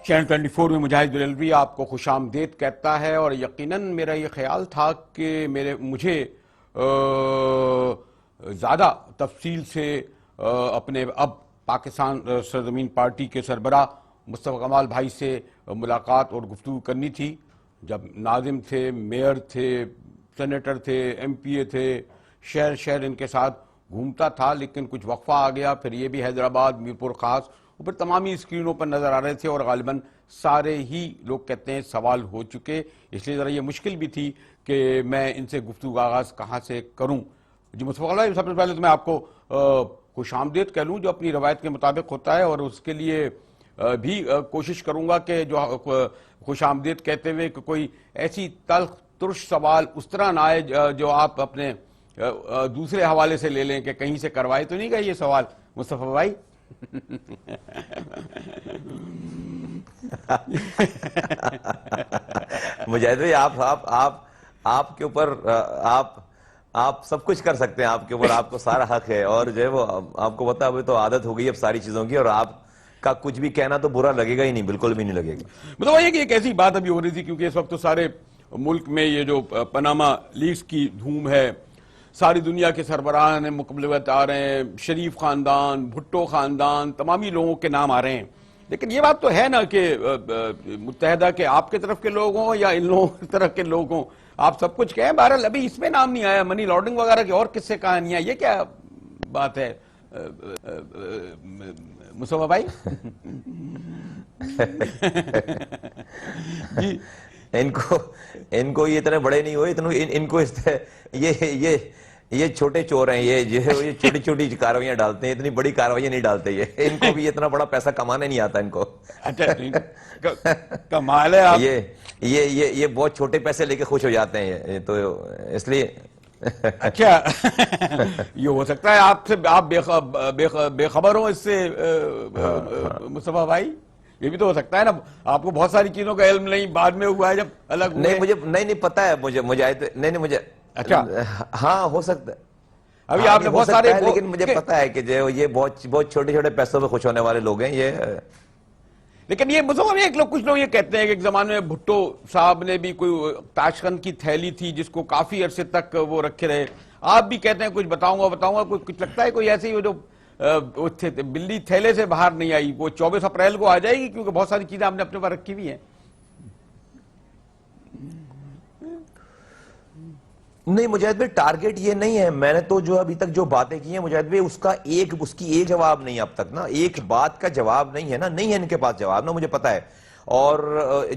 Channel 24 میں مجاہد بریلوی آپ کو خوش آمدید کہتا ہے، اور یقیناً میرا یہ خیال تھا کہ مجھے زیادہ تفصیل سے اپنے اب پاکستان سرزمین پارٹی کے سربراہ مصطفیٰ کمال بھائی سے ملاقات اور گفتگو کرنی تھی، جب ناظم تھے، میئر تھے، سینیٹر تھے، ایم پی اے تھے، شہر ان کے ساتھ گھومتا تھا، لیکن کچھ وقفہ آ گیا، پھر یہ بھی حیدرآباد، میرپور خاص، اوپر تمامی اسکرینوں پر نظر آ رہے تھے، اور غالباً سارے ہی لوگ کہتے ہیں سوال ہو چکے، اس لیے ذرا یہ مشکل بھی تھی کہ میں ان سے گفتگو کا آغاز کہاں سے کروں۔ جی مصطفیٰ علیہ، سب سے پہلے تو میں آپ کو خوش آمدید کہہ لوں، جو اپنی روایت کے مطابق ہوتا ہے، اور اس کے لیے بھی کوشش کروں گا کہ جو خوش آمدید کہتے ہوئے کہ کوئی ایسی تلخ ترش سوال اس طرح نہ آئے جو آپ اپنے دوسرے حوالے سے لے لیں کہ کہیں سے کروائے تو نہیں گئے یہ سوال مصطفیٰ بھائی۔ مجاہد بھائی، آپ کے اوپر آپ سب کچھ کر سکتے ہیں، آپ کے اوپر آپ کو سارا حق ہے، اور جو ہے وہ آپ کو پتا ابھی تو عادت ہو گئی اب ساری چیزوں کی، اور آپ کا کچھ بھی کہنا تو برا لگے گا ہی نہیں، بالکل بھی نہیں لگے گا۔ مطلب یہ کہ ایک ایسی بات ابھی ہو رہی تھی، کیونکہ اس وقت تو سارے ملک میں یہ جو پاناما لیکس کی دھوم ہے، ساری دنیا کے سربراہان مقبلت آ رہے ہیں، شریف خاندان، بھٹو خاندان، تمامی لوگوں کے نام آ رہے ہیں، لیکن یہ بات تو ہے نا کہ متحدہ کہ آپ کے طرف کے لوگ ہوں یا ان لوگوں کی طرف کے لوگ ہوں، آپ سب کچھ کہیں، بہرحال ابھی اس میں نام نہیں آیا، منی لانڈرنگ وغیرہ کی اور قصے کہانیاں، یہ کیا بات ہے مصطفیٰ بھائی؟ جی ان کو یہ اتنے بڑے نہیں ہوئے، ان کو یہ چھوٹے چور ہیں، یہ چھوٹی چھوٹی کارروائیاں ڈالتے ہیں، اتنی بڑی کارروائیاں نہیں ڈالتے، یہ ان کو بھی اتنا بڑا پیسہ کمانے نہیں آتا ان کو۔ کمال ہے آپ، یہ بہت چھوٹے پیسے لے کے خوش ہو جاتے ہیں، تو اس لیے اچھا یہ ہو سکتا ہے آپ بے خبر ہوں اس سے مصطفیٰ بھائی، یہ بھی تو ہو سکتا ہے نا، آپ کو بہت ساری چیزوں کا علم نہیں، بعد میں ہوا ہے جب الگ ہوئے۔ نہیں، مجھے پتا ہے، مجھے اچھا ہاں ہو سکتا ہے، ابھی آپ نے بہت سارے، لیکن مجھے پتا ہے کہ جو یہ بہت چھوٹے چھوٹے پیسوں پہ خوش ہونے والے لوگ ہیں یہ۔ لیکن یہ مصطفیٰ کچھ لوگ یہ کہتے ہیں کہ ایک زمانے میں بھٹو صاحب نے بھی کوئی تاشقند کی تھیلی تھی جس کو کافی عرصے تک وہ رکھے رہے، آپ بھی کہتے ہیں کچھ بتاؤں گا، کچھ لگتا ہے کوئی ایسی جو بلی تھیلے سے باہر نہیں آئی، وہ 24 اپریل کو آ جائے گی، کیونکہ بہت ساری چیزیں آپ نے اپنے پاس رکھی ہوئی ہیں۔ نہیں مجاہد بھائی، ٹارگٹ یہ نہیں ہے، میں نے تو جو ابھی تک جو باتیں کی ہیں مجاہد بھائی، اس کی ایک جواب نہیں اب تک نا، ایک بات کا جواب نہیں ہے نا، نہیں ہے ان کے پاس جواب نا، مجھے پتا ہے، اور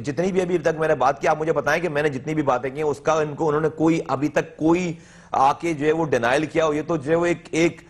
جتنی بھی ابھی تک میں نے بات کی، آپ مجھے بتائیں کہ میں نے جتنی بھی باتیں کی ہیں اس کا انہوں نے ابھی تک کوئی آ کے جو ہے وہ ڈینائل کیا ہو، یہ تو جو ہے وہ ایک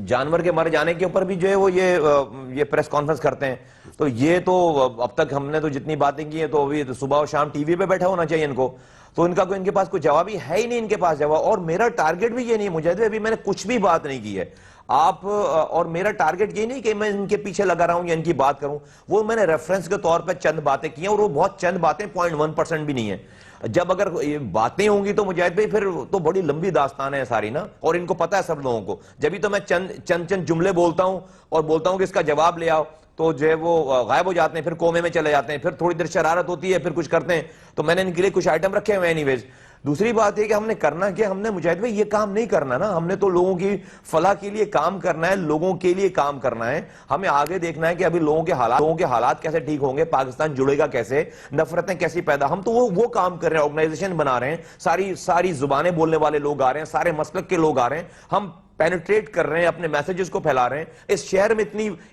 جانور کے مارے جانے کے اوپر بھی جو ہے وہ یہ پریس کانفرنس کرتے ہیں، تو یہ تو اب تک ہم نے تو جتنی باتیں کی ہیں تو ابھی صبح اور شام ٹی وی پہ بیٹھا ہونا چاہیے ان کو، تو ان کے پاس کوئی جواب ہی ہے ہی نہیں، ان کے پاس جواب، اور میرا ٹارگٹ بھی یہ نہیں ہے مجاہد، ابھی میں نے کچھ بھی بات نہیں کی ہے آپ، اور میرا ٹارگٹ یہ نہیں کہ میں ان کے پیچھے لگا رہا ہوں یا ان کی بات کروں، وہ میں نے ریفرنس کے طور پہ چند باتیں کی ہیں، اور وہ بہت چند باتیں 0.1% بھی نہیں ہیں، جب اگر یہ باتیں ہوں گی تو مجاہد بھائی پھر تو بڑی لمبی داستان ہے ساری نا، اور ان کو پتا ہے سب لوگوں کو، جبھی تو میں چند جملے بولتا ہوں اور بولتا ہوں کہ اس کا جواب لے آؤ، تو جو ہے وہ غائب ہو جاتے ہیں، پھر کومے میں چلے جاتے ہیں، پھر تھوڑی دیر شرارت ہوتی ہے، پھر کچھ کرتے ہیں، تو میں نے ان کے لیے کچھ آئٹم رکھے ہوئے اینی ویز۔ دوسری بات ہے کہ ہم نے کرنا کیا، ہم نے مجاہد بھائی یہ کام نہیں کرنا نا، ہم نے تو لوگوں کی فلاح کے لیے کام کرنا ہے، لوگوں کے لیے کام کرنا ہے، ہمیں آگے دیکھنا ہے کہ ابھی لوگوں کے حالات کیسے ٹھیک ہوں گے، پاکستان جڑے گا کیسے، نفرتیں کیسی پیدا، ہم تو وہ کام کر رہے ہیں، آرگنائزیشن بنا رہے ہیں، ساری زبانیں بولنے والے لوگ آ رہے ہیں، سارے مسلک کے لوگ آ رہے ہیں، ہم پینیٹریٹ کر رہے ہیں، اپنے میسیجز کو پھیلا رہے ہیں، اس شہر میں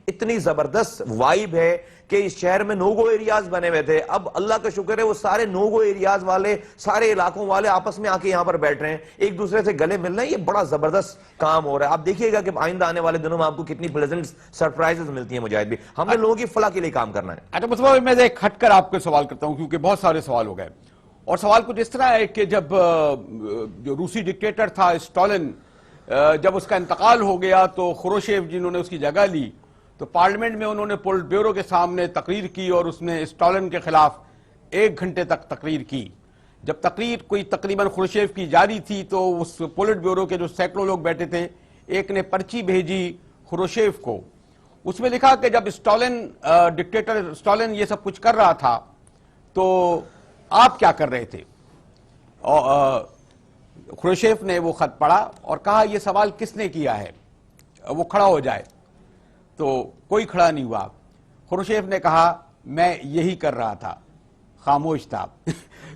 اتنی زبردست وائب ہے کہ اس شہر میں نو گو ایریاز بنے ہوئے تھے، اب اللہ کا شکر ہے وہ سارے نو گو ایریاز والے، سارے علاقوں والے آپس میں آ کے یہاں پر بیٹھ رہے ہیں، ایک دوسرے سے گلے مل رہے ہیں، یہ بڑا زبردست کام ہو رہا ہے، آپ دیکھیے گا کہ آئندہ آنے والے دنوں میں آپ کو کتنی پلیزنٹ سرپرائزز ملتی ہیں مجاہد بھی، ہم نے لوگوں کی فلاح کے لیے کام کرنا ہے۔ اچھا مصطفیٰ، میں ایک ہٹ کر آپ کو سوال کرتا ہوں کیونکہ بہت سارے سوال ہو گئے، اور سوال کچھ اس طرح ہے کہ جب جو روسی ڈکٹیٹر تھا اسٹالن، جب اس کا انتقال ہو گیا تو خروشیف جنہوں نے اس کی جگہ لی، تو پارلیمنٹ میں انہوں نے پولٹ بیورو کے سامنے تقریر کی، اور اس نے اسٹالن کے خلاف 1 گھنٹے تک تقریر کی، جب تقریر کوئی تقریباً خروشیف کی جاری تھی تو اس پولٹ بیورو کے جو سینکڑوں لوگ بیٹھے تھے، ایک نے پرچی بھیجی خروشیف کو، اس میں لکھا کہ جب اسٹالن ڈکٹیٹر اسٹالن یہ سب کچھ کر رہا تھا تو آپ کیا کر رہے تھے؟ خروشیف نے وہ خط پڑھا اور کہا یہ سوال کس نے کیا ہے، وہ کھڑا ہو جائے، تو کوئی کھڑا نہیں ہوا۔ خروشیف نے کہا میں یہی کر رہا تھا، خاموش تھا۔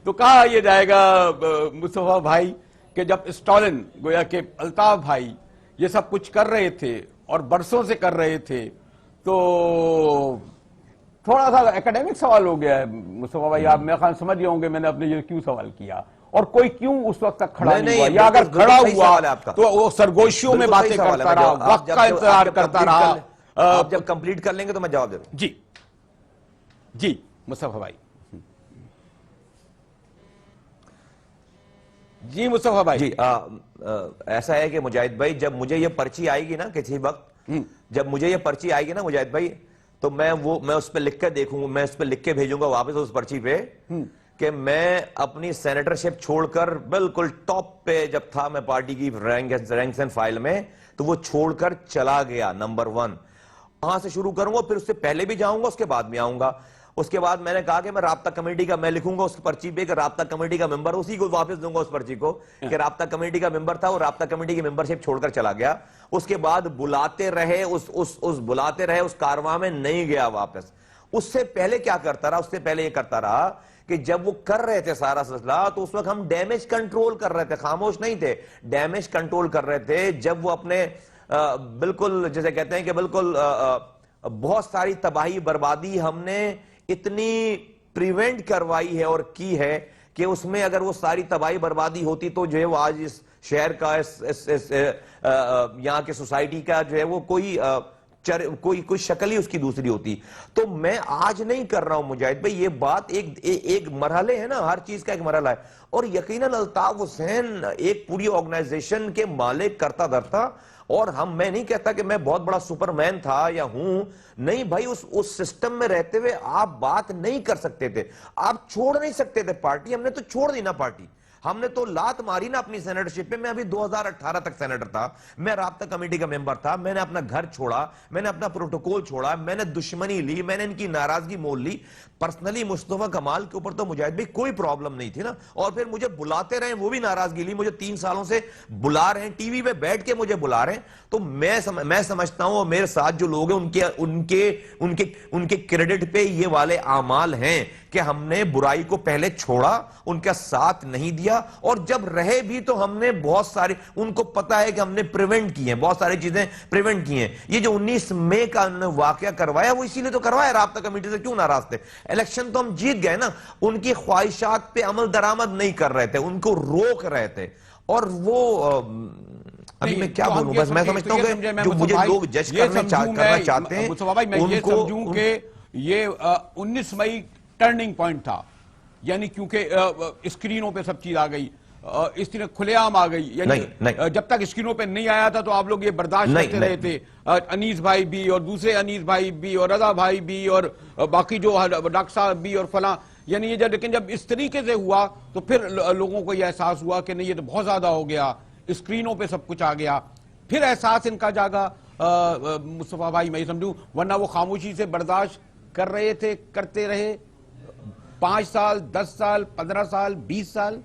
تو کہا یہ جائے گا مصطفیٰ بھائی کہ جب اسٹالن گویا کہ الطاف بھائی یہ سب کچھ کر رہے تھے اور برسوں سے کر رہے تھے، تو تھوڑا سا ایکیڈیمک سوال ہو گیا ہے مصطفیٰ بھائی، آپ میرے خیال سمجھ گئے ہوں گے میں نے اپنے یہ کیوں سوال کیا، اور کوئی کیوں اس وقت تک کھڑا نہیں ہوا، یا اگر کھڑا ہوا تو وہ سرگوشیوں میں باتیں کرتا رہا، وقت کا انتظار کرتا رہا۔ آپ جب کمپلیٹ کر لیں گے تو میں جواب دے دوں۔ جی جی مصطفیٰ بھائی، جی مصطفیٰ بھائی۔ جی ایسا ہے کہ مجاہد بھائی جب مجھے یہ پرچی آئے گی نا کسی وقت، جب مجھے یہ پرچی آئے گی نا مجاہد بھائی، تو میں اس پہ لکھ کے دیکھوں گا، میں اس پہ لکھ کے بھیجوں گا واپس اس پرچی پہ کہ میں اپنی سینیٹرشپ چھوڑ کر بالکل ٹاپ پہ جب تھا میں پارٹی کی رینکس اینڈ فائل میں، تو وہ چھوڑ کر چلا گیا نمبر 1۔ وہاں سے شروع کروں گا، پھر اس سے پہلے بھی جاؤں گا، اس کے بعد بھی آؤں گا۔ اس کے بعد میں نے کہا کہ میں رابطہ کمیٹی کا، میں لکھوں گا اس پرچی پہ کہ رابطہ کمیٹی کا ممبر، اسی کو واپس دوں گا اس پرچی کو کہ رابطہ کمیٹی کا ممبر تھا، وہ رابطہ کمیٹی کی ممبرشپ چھوڑ کر چلا گیا۔ اس کے بعد بلاتے رہے، بلاتے رہے، اس کارواں میں نہیں گیا واپس۔ اس سے پہلے کیا کرتا رہا؟ اس سے پہلے یہ کرتا رہا کہ جب وہ کر رہے تھے سارا سلسلہ، تو اس وقت ہم ڈیمیج کنٹرول کر رہے تھے، خاموش نہیں تھے، ڈیمیج کنٹرول کر رہے تھے۔ جب وہ اپنے بالکل جیسے کہتے ہیں کہ بالکل بہت ساری تباہی بربادی ہم نے اتنی پریونٹ کروائی ہے اور کی ہے کہ اس میں اگر وہ ساری تباہی بربادی ہوتی تو جو ہے وہ آج اس شہر کا یہاں کے سوسائٹی کا جو ہے وہ کوئی شکل ہی اس کی دوسری ہوتی۔ تو میں آج نہیں کر رہا ہوں مجاہد بھائی، یہ بات ایک مرحلے ہے نا، ہر چیز کا ایک مرحلہ ہے، اور یقیناً الطاف حسین ایک پوری آرگنائزیشن کے مالک کرتا دھرتا، اور میں نہیں کہتا کہ میں بہت بڑا سپرمین تھا یا ہوں، نہیں بھائی، اس سسٹم میں رہتے ہوئے آپ بات نہیں کر سکتے تھے، آپ چھوڑ نہیں سکتے تھے پارٹی۔ ہم نے تو چھوڑ دی نا پارٹی، ہم نے تو لات ماری نا اپنی سینیٹرشپ پہ۔ میں ابھی 2018 تک سینیٹر تھا، میں رابطہ کمیٹی کا ممبر تھا، میں نے اپنا گھر چھوڑا، میں نے اپنا پروٹوکول چھوڑا، میں نے دشمنی لی، میں نے ان کی ناراضگی مول لی۔ پرسنلی مصطفیٰ کمال کے اوپر تو مجاہد بھائی کوئی پرابلم نہیں تھی نا، اور پھر مجھے بلاتے رہے، وہ بھی ناراضگی لی، مجھے 3 سالوں سے بلا رہے ہیں، ٹی وی پہ بیٹھ کے مجھے بلا رہے ہیں۔ تو میں سمجھتا ہوں، اور میرے ساتھ جو لوگ ہیں ان کے کریڈٹ پہ یہ والے اعمال ہیں کہ ہم نے برائی کو پہلے چھوڑا، ان کا ساتھ نہیں دیا، اور جب رہے بھی تو ہم نے بہت سارے، ان کو پتا ہے کہ ہم نے پریونٹ کی ہیں، بہت ساری چیزیں پریونٹ کی ہیں۔ یہ جو 19 مئی کا واقعہ کروایا وہ اسی لیے تو کروایا، رابطہ کمیٹی سے کیوں ناراض تھے؟ الیکشن تو ہم جیت گئے نا، ان کی خواہشات پہ عمل درآمد نہیں کر رہے تھے، ان کو روک رہے تھے، اور وہ ابھی میں کیا بولوں، بس میں سمجھتا ہوں کہ جو مجھے لوگ جج کرنا چاہتے ہیں مصطفیٰ بھائی، میں یہ سمجھوں کہ یہ 19 مئی ٹرننگ پوائنٹ تھا، یعنی کیونکہ اسکرینوں پہ سب چیز آ گئی، اس طرح کھلے عام آ گئی، یعنی جب تک اسکرینوں پہ نہیں آیا تھا تو آپ لوگ یہ برداشت کرتے رہے تھے، انیس بھائی بھی اور دوسرے انیس بھائی بھی اور رضا بھائی بھی اور باقی جو ڈاکٹر صاحب بھی اور فلاں، یعنی یہ لیکن جب اس طریقے سے ہوا تو پھر لوگوں کو یہ احساس ہوا کہ نہیں یہ تو بہت زیادہ ہو گیا، اسکرینوں پہ سب کچھ آ گیا، پھر احساس ان کا جاگا مصطفیٰ بھائی، میں سمجھوں، ورنہ وہ خاموشی سے برداشت کر رہے تھے، کرتے رہے 5 سال 10 سال 15 سال 20 سال۔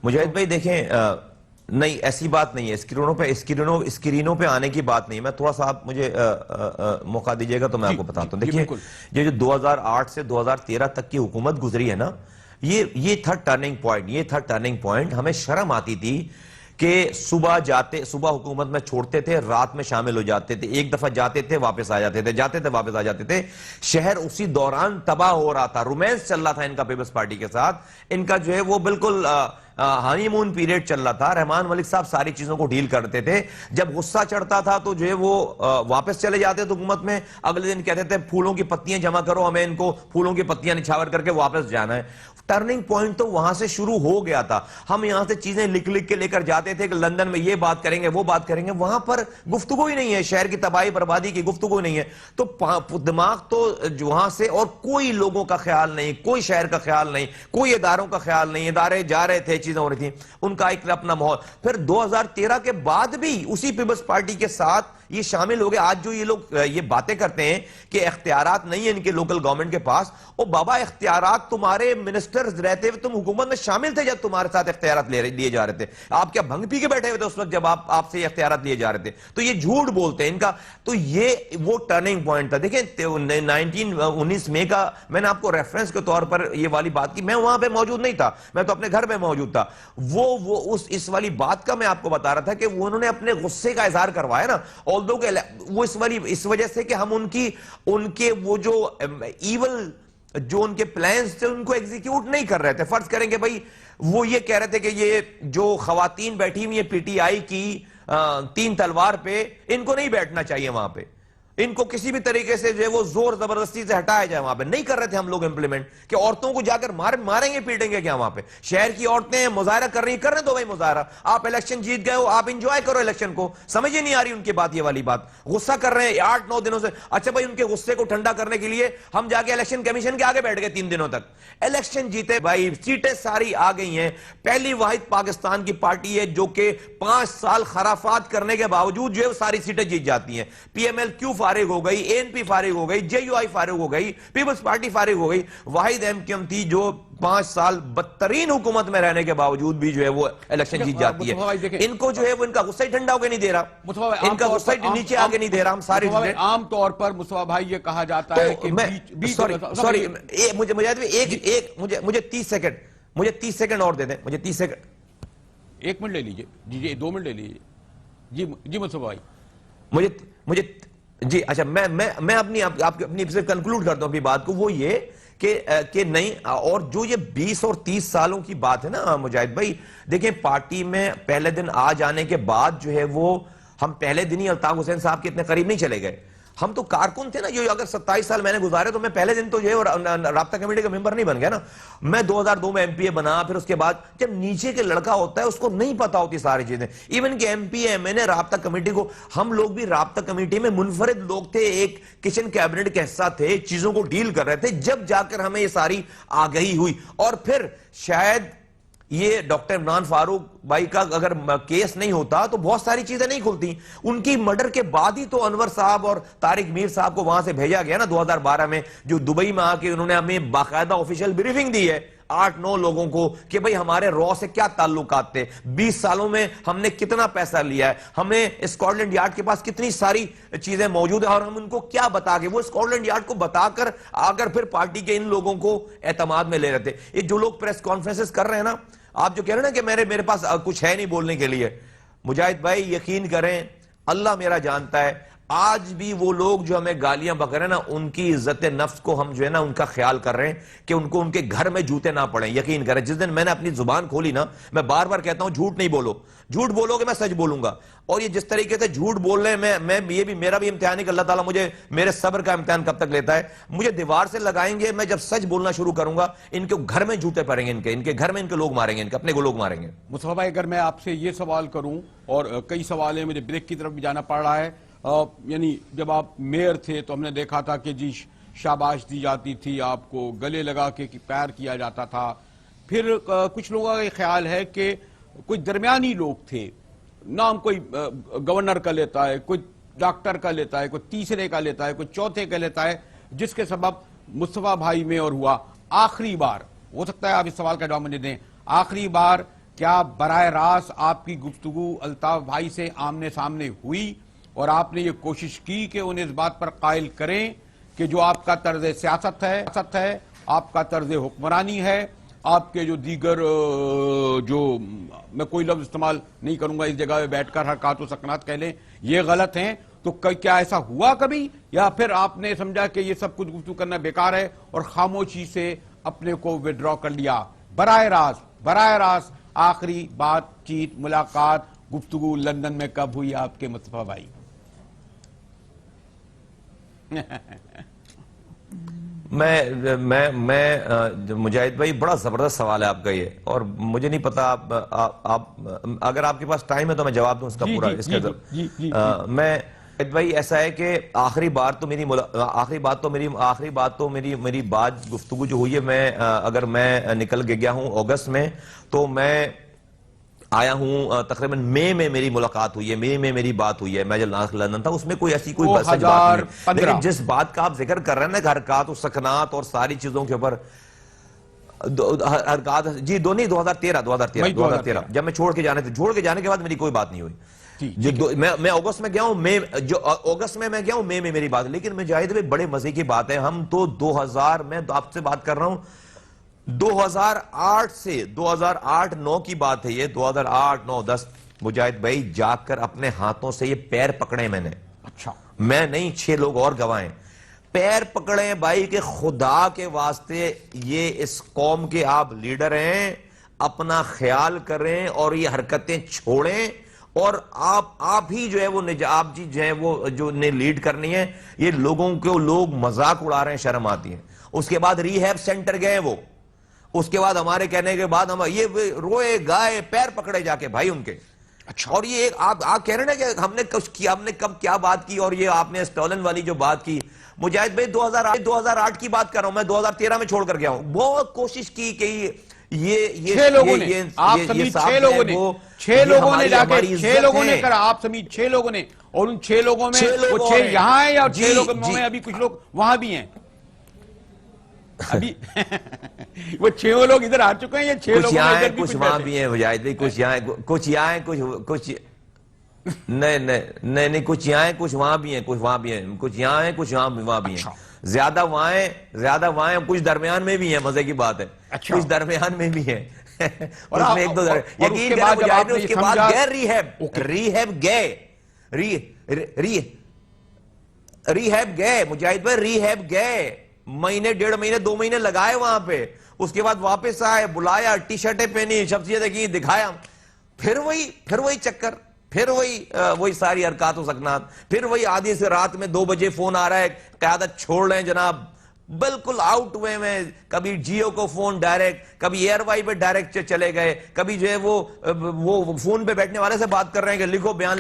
مجاہد بھائی دیکھیں، نہیں ایسی بات نہیں ہے، اسکرینوں پہ آنے کی بات نہیں ہے۔ میں تھوڑا سا آپ مجھے موقع دیجئے گا تو میں آپ کو بتاتا ہوں۔ دیکھیے یہ جو 2008 سے 2013 تک کی حکومت گزری ہے نا، یہ تھا ٹرننگ پوائنٹ۔ ہمیں شرم آتی تھی کہ صبح حکومت میں چھوڑتے تھے، رات میں شامل ہو جاتے تھے، ایک دفعہ جاتے تے واپس آ جاتے تھے، شہر اسی دوران تباہ ہو رہا تھا، رومانس چل رہا تھا ان کا پیپلز پارٹی کے ساتھ، ان کا جو ہے وہ بالکل ہانی مون پیریڈ چل رہا تھا۔ رحمان ملک صاحب ساری چیزوں کو ڈیل کرتے تھے، جب غصہ چڑھتا تھا تو جو ہے وہ واپس چلے جاتے تھے حکومت میں، اگلے دن کہتے تھے پھولوں کی پتیاں جمع کرو، ہمیں ان کو پھولوں کی پتیاں نچھاور کر کے واپس جانا ہے۔ ٹرننگ پوائنٹ تو وہاں سے شروع ہو گیا تھا۔ ہم یہاں سے چیزیں لکھ کے لے کر جاتے تھے کہ لندن میں یہ بات کریں گے، وہ بات کریں گے، وہاں پر گفتگو ہی نہیں ہے، شہر کی تباہی بربادی کی گفتگو نہیں ہے۔ تو دماغ تو وہاں سے، اور کوئی لوگوں کا خیال نہیں، کوئی شہر کا خیال نہیں، کوئی اداروں کا خیال نہیں، ادارے جا رہے تھے چیزیں ہو رہی تھیں, ان کا ایک اپنا ماحول. پھر 2013 کے بعد بھی اسی پیپلز پارٹی کے ساتھ یہ شامل ہو گئے. آج جو یہ لوگ یہ باتیں کرتے ہیں کہ اختیارات نہیں ہیں ان کے لوکل گورنمنٹ کے پاس, او بابا اختیارات تمہارے منسٹرز رہتے ہوئے تم حکومت میں شامل تھے جب تمہارے ساتھ اختیارات لیے جا رہے تھے. آپ کیا بھنگ پی کے بیٹھے ہوئے تھے اس وقت جب آپ سے یہ اختیارات لیے جا رہے تھے؟ تو یہ جھوٹ بولتے ہیں ان کا. تو یہ وہ ٹرننگ پوائنٹ تھا. دیکھیں 19 مئی کا میں نے آپ کو ریفرنس کے طور پر یہ والی بات کی, میں وہاں پہ موجود نہیں تھا, میں تو اپنے گھر میں موجود تھا. وہ اس والی بات کا میں آپ کو بتا رہا تھا کہ انہوں نے اپنے غصے کا اظہار کروایا نا, although کہ وہ اس وجہ سے کہ ہم ان کے وہ جو ایول جو ان کے پلانز تھے ان کو ایگزیکیوٹ نہیں کر رہے تھے. فرض کریں کہ بھئی وہ یہ کہہ رہے تھے کہ یہ جو خواتین بیٹھی ہوئی ہیں پی ٹی آئی کی 3 تلوار پہ, ان کو نہیں بیٹھنا چاہیے وہاں پہ, ان کو کسی بھی طریقے سے جو ہے وہ زور زبردستی سے ہٹایا جائے وہاں پہ. نہیں کر رہے تھے ہم لوگ امپلیمنٹ کہ عورتوں کو جا کر ماریں گے پیٹیں گے کیا وہاں پہ. شہر کی عورتیں مظاہرہ کر رہے دو بھائی مظاہرہ, آپ الیکشن جیت گئے ہو, آپ انجوائے کرو الیکشن کو. سمجھ ہی نہیں آ رہی ان کی بات, یہ والی بات. غصہ کر رہے ہیں 8-9 دنوں سے. اچھا بھائی ان کے غصے کو ٹھنڈا کرنے کے لیے ہم جا کے الیکشن کمیشن کے آگے بیٹھ گئے 3 دنوں تک. الیکشن جیتے بھائی, سیٹیں ساری آ گئی ہیں. پہلی واحد پاکستان کی پارٹی ہے جو کہ 5 سال خرافات کرنے کے باوجود جو ہے ساری سیٹیں جیت جاتی ہیں. پی ایم ایل کیو فارغ ہو گئی, اے این پی فارغ ہو گئی, جے یو آئی فارغ ہو گئی, پیپلز پارٹی فارغ ہو گئی. واحد ایم کیو ایم تھی جو 5 سال بدترین حکومت میں رہنے کے باوجود بھی جو ہے وہ الیکشن جیت جاتی ہے. ان کو جو ہے وہ ان کا غصہ ہی ٹھنڈا ہو کے نہیں دے رہا, ان کا غصہ ہی نیچے آگے نہیں دے رہا. ہم سارے عام طور پر مصطفیٰ بھائی یہ کہا جاتا ہے کہ سوری مجھے 30 سیکنڈ اور دے دیں, مجھے 30 سیکنڈ. 1 منٹ لے لیجئے, جی 2 منٹ لے لیجئے. جی مصطفیٰ بھائی مجھے جی اچھا میں اپنی کنکلوڈ کرتا ہوں اپنی بات کو. وہ یہ کہ نہیں, اور جو یہ 20 اور 30 سالوں کی بات ہے نا مجاہد بھائی, دیکھیں پارٹی میں پہلے دن آ جانے کے بعد جو ہے وہ ہم پہلے دن ہی الطاف حسین صاحب کے اتنے قریب نہیں چلے گئے. ہم تو کارکن تھے نا, جو اگر 27 سال میں نے گزارے تو میں پہلے دن تو جو ہے رابطہ کمیٹی کا ممبر نہیں بن گیا نا. میں 2002 میں ایم پی اے بنا, پھر اس کے بعد جب نیچے کے لڑکا ہوتا ہے اس کو نہیں پتا ہوتی ساری چیزیں. ایون کہ ایم پی اے میں نے رابطہ کمیٹی کو, ہم لوگ بھی رابطہ کمیٹی میں منفرد لوگ تھے, ایک کچن کیبنٹ کا حصہ تھے, چیزوں کو ڈیل کر رہے تھے, جب جا کر ہمیں یہ ساری آگہی ہوئی. اور پھر شاید یہ ڈاکٹر عمران فاروق بھائی کا اگر کیس نہیں ہوتا تو بہت ساری چیزیں نہیں کھلتی. ان کی مرڈر کے بعد ہی تو انور صاحب اور طارق میر صاحب کو وہاں سے بھیجا گیا نا 2012 میں, جو دبئی میں آ کے انہوں نے ہمیں باقاعدہ آفیشیل بریفنگ دی ہے 8-9 لوگوں کو کہ بھئی ہمارے را سے کیا تعلقات تھے, 20 سالوں میں ہم نے کتنا پیسہ لیا ہے, ہمیں اسکاٹ لینڈ یارڈ کے پاس کتنی ساری چیزیں موجود ہیں, اور ہم ان کو کیا بتا کے, وہ اسکاٹ لینڈ یارڈ کو بتا کر آگر پھر پارٹی کے ان لوگوں کو اعتماد میں لے رہے تھے. یہ جو لوگ پریس کانفرنسز کر رہے ہیں نا, آپ جو کہہ رہے ہیں نا کہ میرے پاس کچھ ہے نہیں بولنے کے لیے, مجاہد بھائی یقین کریں اللہ میرا جانتا ہے, آج بھی وہ لوگ جو ہمیں گالیاں بک رہے ہیں نا, ان کی عزت نفس کو ہم جو ہے نا ان کا خیال کر رہے ہیں کہ ان کو ان کے گھر میں جوتے نہ پڑیں. یقین کریں جس دن میں نے اپنی زبان کھولی نا, میں بار بار کہتا ہوں جھوٹ نہیں بولو, جھوٹ بولو گے میں سچ بولوں گا. اور یہ جس طریقے سے جھوٹ بول رہے ہیں, میں یہ بھی میرا بھی امتحان ہے کہ اللہ تعالیٰ مجھے میرے صبر کا امتحان کب تک لیتا ہے. مجھے دیوار سے لگائیں گے, میں جب سچ بولنا شروع کروں گا ان کے گھر میں جوتے پڑیں گے, ان کے گھر میں ان کے لوگ ماریں گے, ان کے اپنے کو لوگ ماریں گے. مصطفیٰ بھائی اگر میں آپ سے یہ سوال کروں, اور کئی سوال ہیں, مجھے بریک کی طرف بھی جانا پڑ رہا ہے. یعنی جب آپ میئر تھے تو ہم نے دیکھا تھا کہ جی شاباش دی جاتی تھی, آپ کو گلے لگا کے پیار کیا جاتا تھا. پھر کچھ لوگوں کا یہ خیال ہے کہ کچھ درمیانی لوگ تھے, نام کوئی گورنر کا لیتا ہے, کوئی ڈاکٹر کا لیتا ہے, کوئی تیسرے کا لیتا ہے, کوئی چوتھے کا لیتا ہے, جس کے سبب مصطفیٰ بھائی میں اور ہوا. آخری بار ہو سکتا ہے آپ اس سوال کا جواب مجھے دیں, آخری بار کیا براہ راست آپ کی گفتگو الطاف بھائی سے آمنے سامنے ہوئی, اور آپ نے یہ کوشش کی کہ انہیں اس بات پر قائل کریں کہ جو آپ کا طرز سیاست ہے, آپ کا طرز حکمرانی ہے, آپ کے جو دیگر جو میں کوئی لفظ استعمال نہیں کروں گا اس جگہ پہ بیٹھ کر حرکات و سکنات کہہ لیں, یہ غلط ہیں, تو کیا ایسا ہوا کبھی, یا پھر آپ نے سمجھا کہ یہ سب کچھ گفتگو کرنا بیکار ہے اور خاموشی سے اپنے کو وڈرا کر لیا؟ براہ راست آخری بات چیت ملاقات گفتگو لندن میں کب ہوئی آپ کے مصطفیٰ بھائی؟ میں مجاہد بھائی بڑا زبردست سوال ہے آپ کا یہ, اور مجھے نہیں پتا آپ اگر آپ کے پاس ٹائم ہے تو میں جواب دوں اس کا پورا. اس کا بھائی ایسا ہے کہ آخری بات تو میری بات گفتگو جو ہوئی ہے، میں اگر میں نکل گیا ہوں اگست میں، تو میں آیا ہوں تقریباً مئی میں میری ملاقات ہوئی ہے، مئی میں میری بات ہوئی ہے، میں جب لندن تھا، اس میں کوئی ایسی کوئی سچ بات نہیں ہے۔ 2015 لیکن جس بات کا آپ ذکر کر رہے ہیں نا، حرکات و سکنات اور ساری چیزوں کے اوپر، حرکات جی 2013 جب میں چھوڑ کے جانے کے بعد میری کوئی بات نہیں ہوئی۔ میں اگست میں گیا ہوں، مئی میں میری بات، لیکن مجاہد میں بڑے مزے کی بات ہے، ہم تو 2000 میں آپ سے بات کر رہا ہوں 2008 سے 2008-9 کی بات ہے، یہ 2008-9-10 مجاہد بھائی جا کر اپنے ہاتھوں سے یہ پیر پکڑے میں نے، اچھا میں نہیں 6 لوگ اور گواہیں، پیر پکڑے بھائی کہ خدا کے واسطے یہ اس قوم کے آپ لیڈر ہیں، اپنا خیال کریں اور یہ حرکتیں چھوڑیں، اور آپ ہی جو ہے وہ آپ جی جو ہے وہ جو نے لیڈ کرنی ہے، یہ لوگوں کو لوگ مذاق اڑا رہے ہیں، شرم آتی ہے۔ اس کے بعد ری ہیب سینٹر گئے وہ، اس کے بعد ہمارے کہنے کے بعد ہم یہ روئے گائے پیر پکڑے جا کے بھائی ان کے۔ اچھا، اور یہ آپ کہہ رہے ہیں کہ ہم نے کچھ کیا، ہم نے کب کیا بات کی، اور یہ آپ نے اسٹولن والی جو بات کی، مجاہد بھائی 2008 کی بات کر رہا ہوں، میں 2013 میں چھوڑ کر گیا ہوں۔ بہت کوشش کی کہ یہ 6 لوگوں نے، آپ سمیت 6 لوگوں نے، 6 لوگوں نے جا کے 6 لوگوں نے کرا، آپ سمیت 6 لوگوں نے، اور ان 6 لوگوں میں وہ 6 یہاں ہیں یا 6 لوگوں میں ابھی کچھ لوگ وہاں بھی ہیں؟ ابھی وہ 6 لوگ ادھر آ چکے ہیں، یہ 6 لوگوں میں ادھر بھی کچھ وہاں بھی ہیں مجاہد بھائی، کچھ یہاں کچھ نہیں کچھ یہاں ہیں، کچھ وہاں بھی ہیں، کچھ وہاں بھی ہیں، کچھ یہاں ہیں، کچھ وہاں بھی ہیں، زیادہ وہاں ہیں، کچھ درمیان میں بھی ہیں، مزے کی بات ہے، کچھ درمیان میں بھی ہیں، اس میں ایک دو یقین کریں مجاہد نے، اس کے بعد گئے ریہیب گئے مجاہد بھائی، ریہیب گئے، مہینے 1.5 مہینے 2 مہینے لگائے وہاں پہ، اس کے بعد واپس آئے، بلایا، ٹی شرٹیں پہنی، شخصیتیں کی، دکھایا، پھر وہی چکر، پھر وہی ساری حرکات و سکنات، پھر وہی آدھی سے رات میں 2 بجے فون آ رہا ہے، قیادت چھوڑ رہے ہیں جناب، بالکل آؤٹ ہوئے میں، کبھی جیو کو فون ڈائریکٹ، کبھی ایئر وائی پہ ڈائریکٹ چلے گئے، کبھی جو ہے وہ فون پہ بیٹھنے والے سے بات کر رہے ہیں کہ لکھو بیان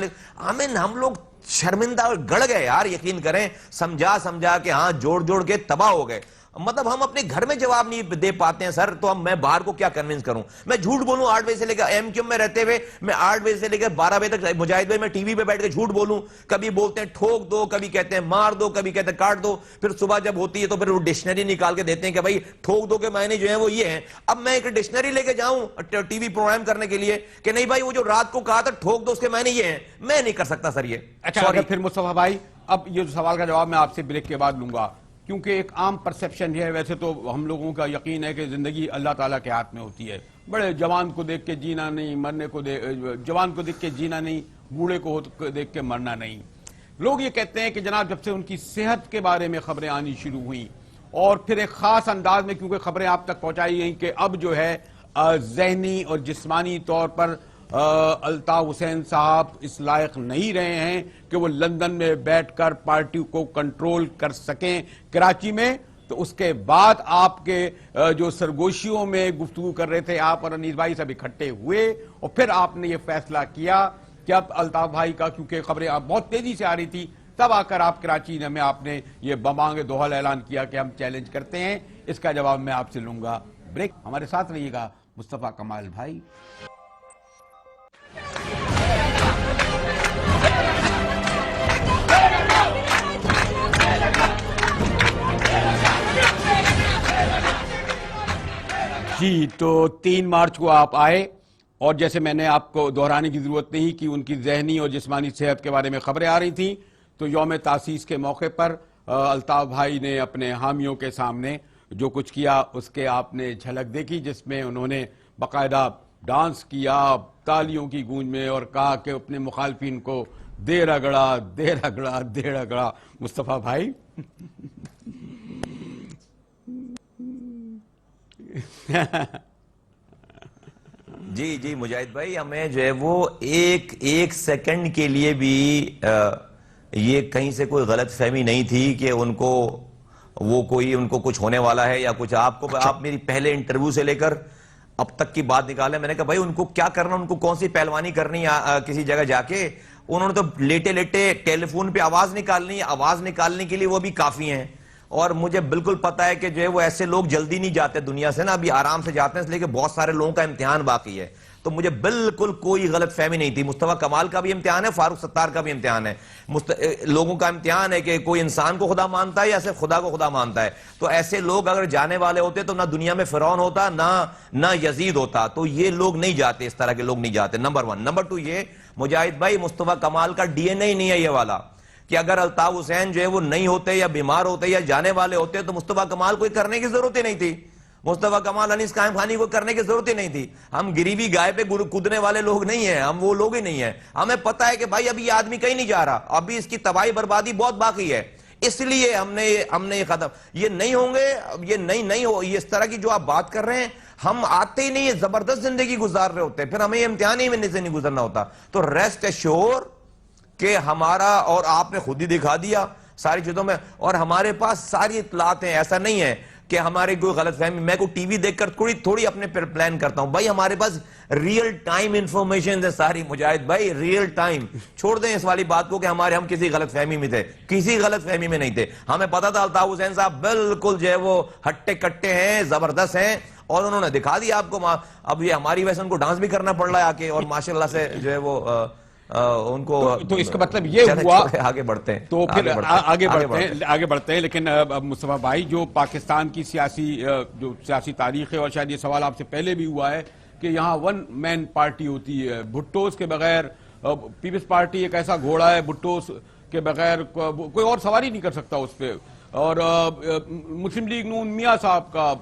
ہم لوگ شرمندہ اور گڑ گئے یار، یقین کریں، سمجھا کہ ہاں جوڑ کے تباہ ہو گئے، مطلب ہم اپنے گھر میں جواب نہیں دے پاتے ہیں سر، تو میں باہر کو کیا کنونس کروں؟ میں جھوٹ بولوں 8 بجے سے لے کر ایم کیو میں رہتے ہوئے، میں 8 بجے سے لے کر 12 بجے تک مجاہد بھائی میں ٹی وی پہ بیٹھ کے جھوٹ بولوں، کبھی بولتے ہیں ٹھوک دو، کبھی کہتے ہیں مار دو، کبھی کہتے ہیں کاٹ دو، پھر صبح جب ہوتی ہے تو پھر وہ ڈکشنری نکال کے دیتے ہیں کہ بھائی ٹھوک دو کے معنی جو ہیں وہ یہ ہیں۔ اب میں ایک ڈکشنری لے کے جاؤں ٹی وی پروگرام کرنے کے لیے کہ نہیں بھائی وہ جو رات کو کہا تھا ٹھوک دو اس کے معنی یہ ہیں، میں نہیں کر سکتا سر یہ۔ اچھا پھر مصطفیٰ بھائی، اب یہ سوال کا جواب میں آپ سے بریک کے بعد لوں گا، کیونکہ ایک عام پرسیپشن ہے، ویسے تو ہم لوگوں کا یقین ہے کہ زندگی اللہ تعالیٰ کے ہاتھ میں ہوتی ہے، بڑے جوان کو دیکھ کے جینا نہیں، جوان کو دیکھ کے جینا نہیں، بوڑھے کو دیکھ کے مرنا نہیں۔ لوگ یہ کہتے ہیں کہ جناب جب سے ان کی صحت کے بارے میں خبریں آنی شروع ہوئیں، اور پھر ایک خاص انداز میں کیونکہ خبریں آپ تک پہنچائی گئیں کہ اب جو ہے ذہنی اور جسمانی طور پر الطاف حسین صاحب اس لائق نہیں رہے ہیں کہ وہ لندن میں بیٹھ کر پارٹی کو کنٹرول کر سکیں کراچی میں، تو اس کے بعد آپ کے جو سرگوشیوں میں گفتگو کر رہے تھے آپ اور انیس بھائی سب اکٹھے ہوئے، اور پھر آپ نے یہ فیصلہ کیا کہ اب الطاف بھائی کا، کیونکہ خبریں آپ بہت تیزی سے آ رہی تھی، تب آ کر آپ کراچی میں آپ نے یہ بمانگ دوحل اعلان کیا کہ ہم چیلنج کرتے ہیں۔ اس کا جواب میں آپ سے لوں گا، بریک، ہمارے ساتھ رہیے گا مصطفیٰ کمال بھائی۔ جی تو 3 مارچ کو آپ آئے، اور جیسے میں نے آپ کو دہرانے کی ضرورت نہیں کہ ان کی ذہنی اور جسمانی صحت کے بارے میں خبریں آ رہی تھیں، تو یوم تاسیس کے موقع پر الطاف بھائی نے اپنے حامیوں کے سامنے جو کچھ کیا اس کے آپ نے جھلک دیکھی، جس میں انہوں نے باقاعدہ ڈانس کیا تالیوں کی گونج میں اور کہا کہ اپنے مخالفین کو دے رگڑا۔ مصطفیٰ بھائی جی مجاہد بھائی، ہمیں جو ہے وہ ایک سیکنڈ کے لیے بھی یہ کہیں سے کوئی غلط فہمی نہیں تھی کہ ان کو کچھ ہونے والا ہے یا کچھ۔ آپ میری پہلے انٹرویو سے لے کر اب تک کی بات نکالیں، میں نے کہا بھائی ان کو کیا کرنا، ان کو کون سی پہلوانی کرنی کسی جگہ جا کے، انہوں نے تو لیٹے لیٹے ٹیلی فون پہ آواز نکالنے کے لیے وہ بھی کافی ہیں. اور مجھے بالکل پتا ہے کہ جو ہے وہ ایسے لوگ جلدی نہیں جاتے دنیا سے نا, ابھی آرام سے جاتے ہیں, اس لیے کہ بہت سارے لوگوں کا امتحان باقی ہے. تو مجھے بالکل کوئی غلط فہمی نہیں تھی. مصطفیٰ کمال کا بھی امتحان ہے, فاروق ستار کا بھی امتحان ہے. لوگوں کا امتحان ہے کہ کوئی انسان کو خدا مانتا ہے یا صرف خدا کو خدا مانتا ہے. تو ایسے لوگ اگر جانے والے ہوتے تو نہ دنیا میں فرعون ہوتا نہ یزید ہوتا. تو یہ لوگ نہیں جاتے, اس طرح کے لوگ نہیں جاتے. نمبر 1. نمبر 2 یہ مجاہد بھائی, مصطفیٰ کمال کا ڈی این اے نہیں ہے یہ والا کہ اگر الطاف حسین جو ہے وہ نہیں ہوتے یا بیمار ہوتے یا جانے والے ہوتے تو مصطفیٰ کمال کو کرنے کی ضرورت ہی نہیں تھی. مصطفیٰ کمال انیس قائم خانی کو کرنے کی ضرورت ہی نہیں تھی. ہم گریوی گائے پہ کودنے والے لوگ نہیں ہیں, ہم وہ لوگ ہی نہیں ہیں. ہمیں پتا ہے کہ بھائی ابھی یہ آدمی کہیں نہیں جا رہا, ابھی اس کی تباہی بربادی بہت باقی ہے. اس لیے ہم نے یہ ختم, یہ نہیں ہوں گے, یہ نہیں ہو, یہ اس طرح کی جو آپ بات کر رہے ہیں, ہم آتے ہی نہیں, زبردست زندگی گزار رہے ہوتے, پھر ہمیں یہ امتحان ہی میں سے نہیں گزرنا ہوتا. تو ریسٹ ایشور کہ ہمارا, اور آپ نے خود ہی دکھا دیا ساری چیزوں میں, اور ہمارے پاس ساری اطلاعات ہیں. ایسا نہیں ہے کہ ہمارے کوئی غلط فہمی, میں کوئی ٹی وی دیکھ کر تھوڑی اپنے پلان کرتا ہوں. بھائی ہمارے پاس ریئل ٹائم انفارمیشن ہے ساری. مجاہد بھائی ریئل ٹائم, چھوڑ دیں اس والی بات کو کہ ہم کسی غلط فہمی میں تھے. کسی غلط فہمی میں نہیں تھے. ہمیں پتا تھا الطاف حسین صاحب بالکل جو ہے وہ ہٹے کٹے ہیں, زبردست ہیں, اور انہوں نے دکھا دیا آپ کو. اب یہ ہماری ویسے ان کو ڈانس بھی کرنا پڑ رہا ہے آ کے, اور ماشاءاللہ سے جو ہے وہ ان کو, تو اس کا مطلب یہ ہوا آگے بڑھتے ہیں, تو پھر آگے بڑھتے ہیں. لیکن مصطفیٰ بھائی, جو پاکستان کی سیاسی تاریخ ہے, اور شاید یہ سوال آپ سے پہلے بھی ہوا ہے کہ یہاں ون مین پارٹی ہوتی ہے, بھٹوس کے بغیر. پیپلز پارٹی ایک ایسا گھوڑا ہے, بھٹوس کے بغیر کوئی اور سواری نہیں کر سکتا اس پہ. اور مسلم لیگ نون میاں صاحب کا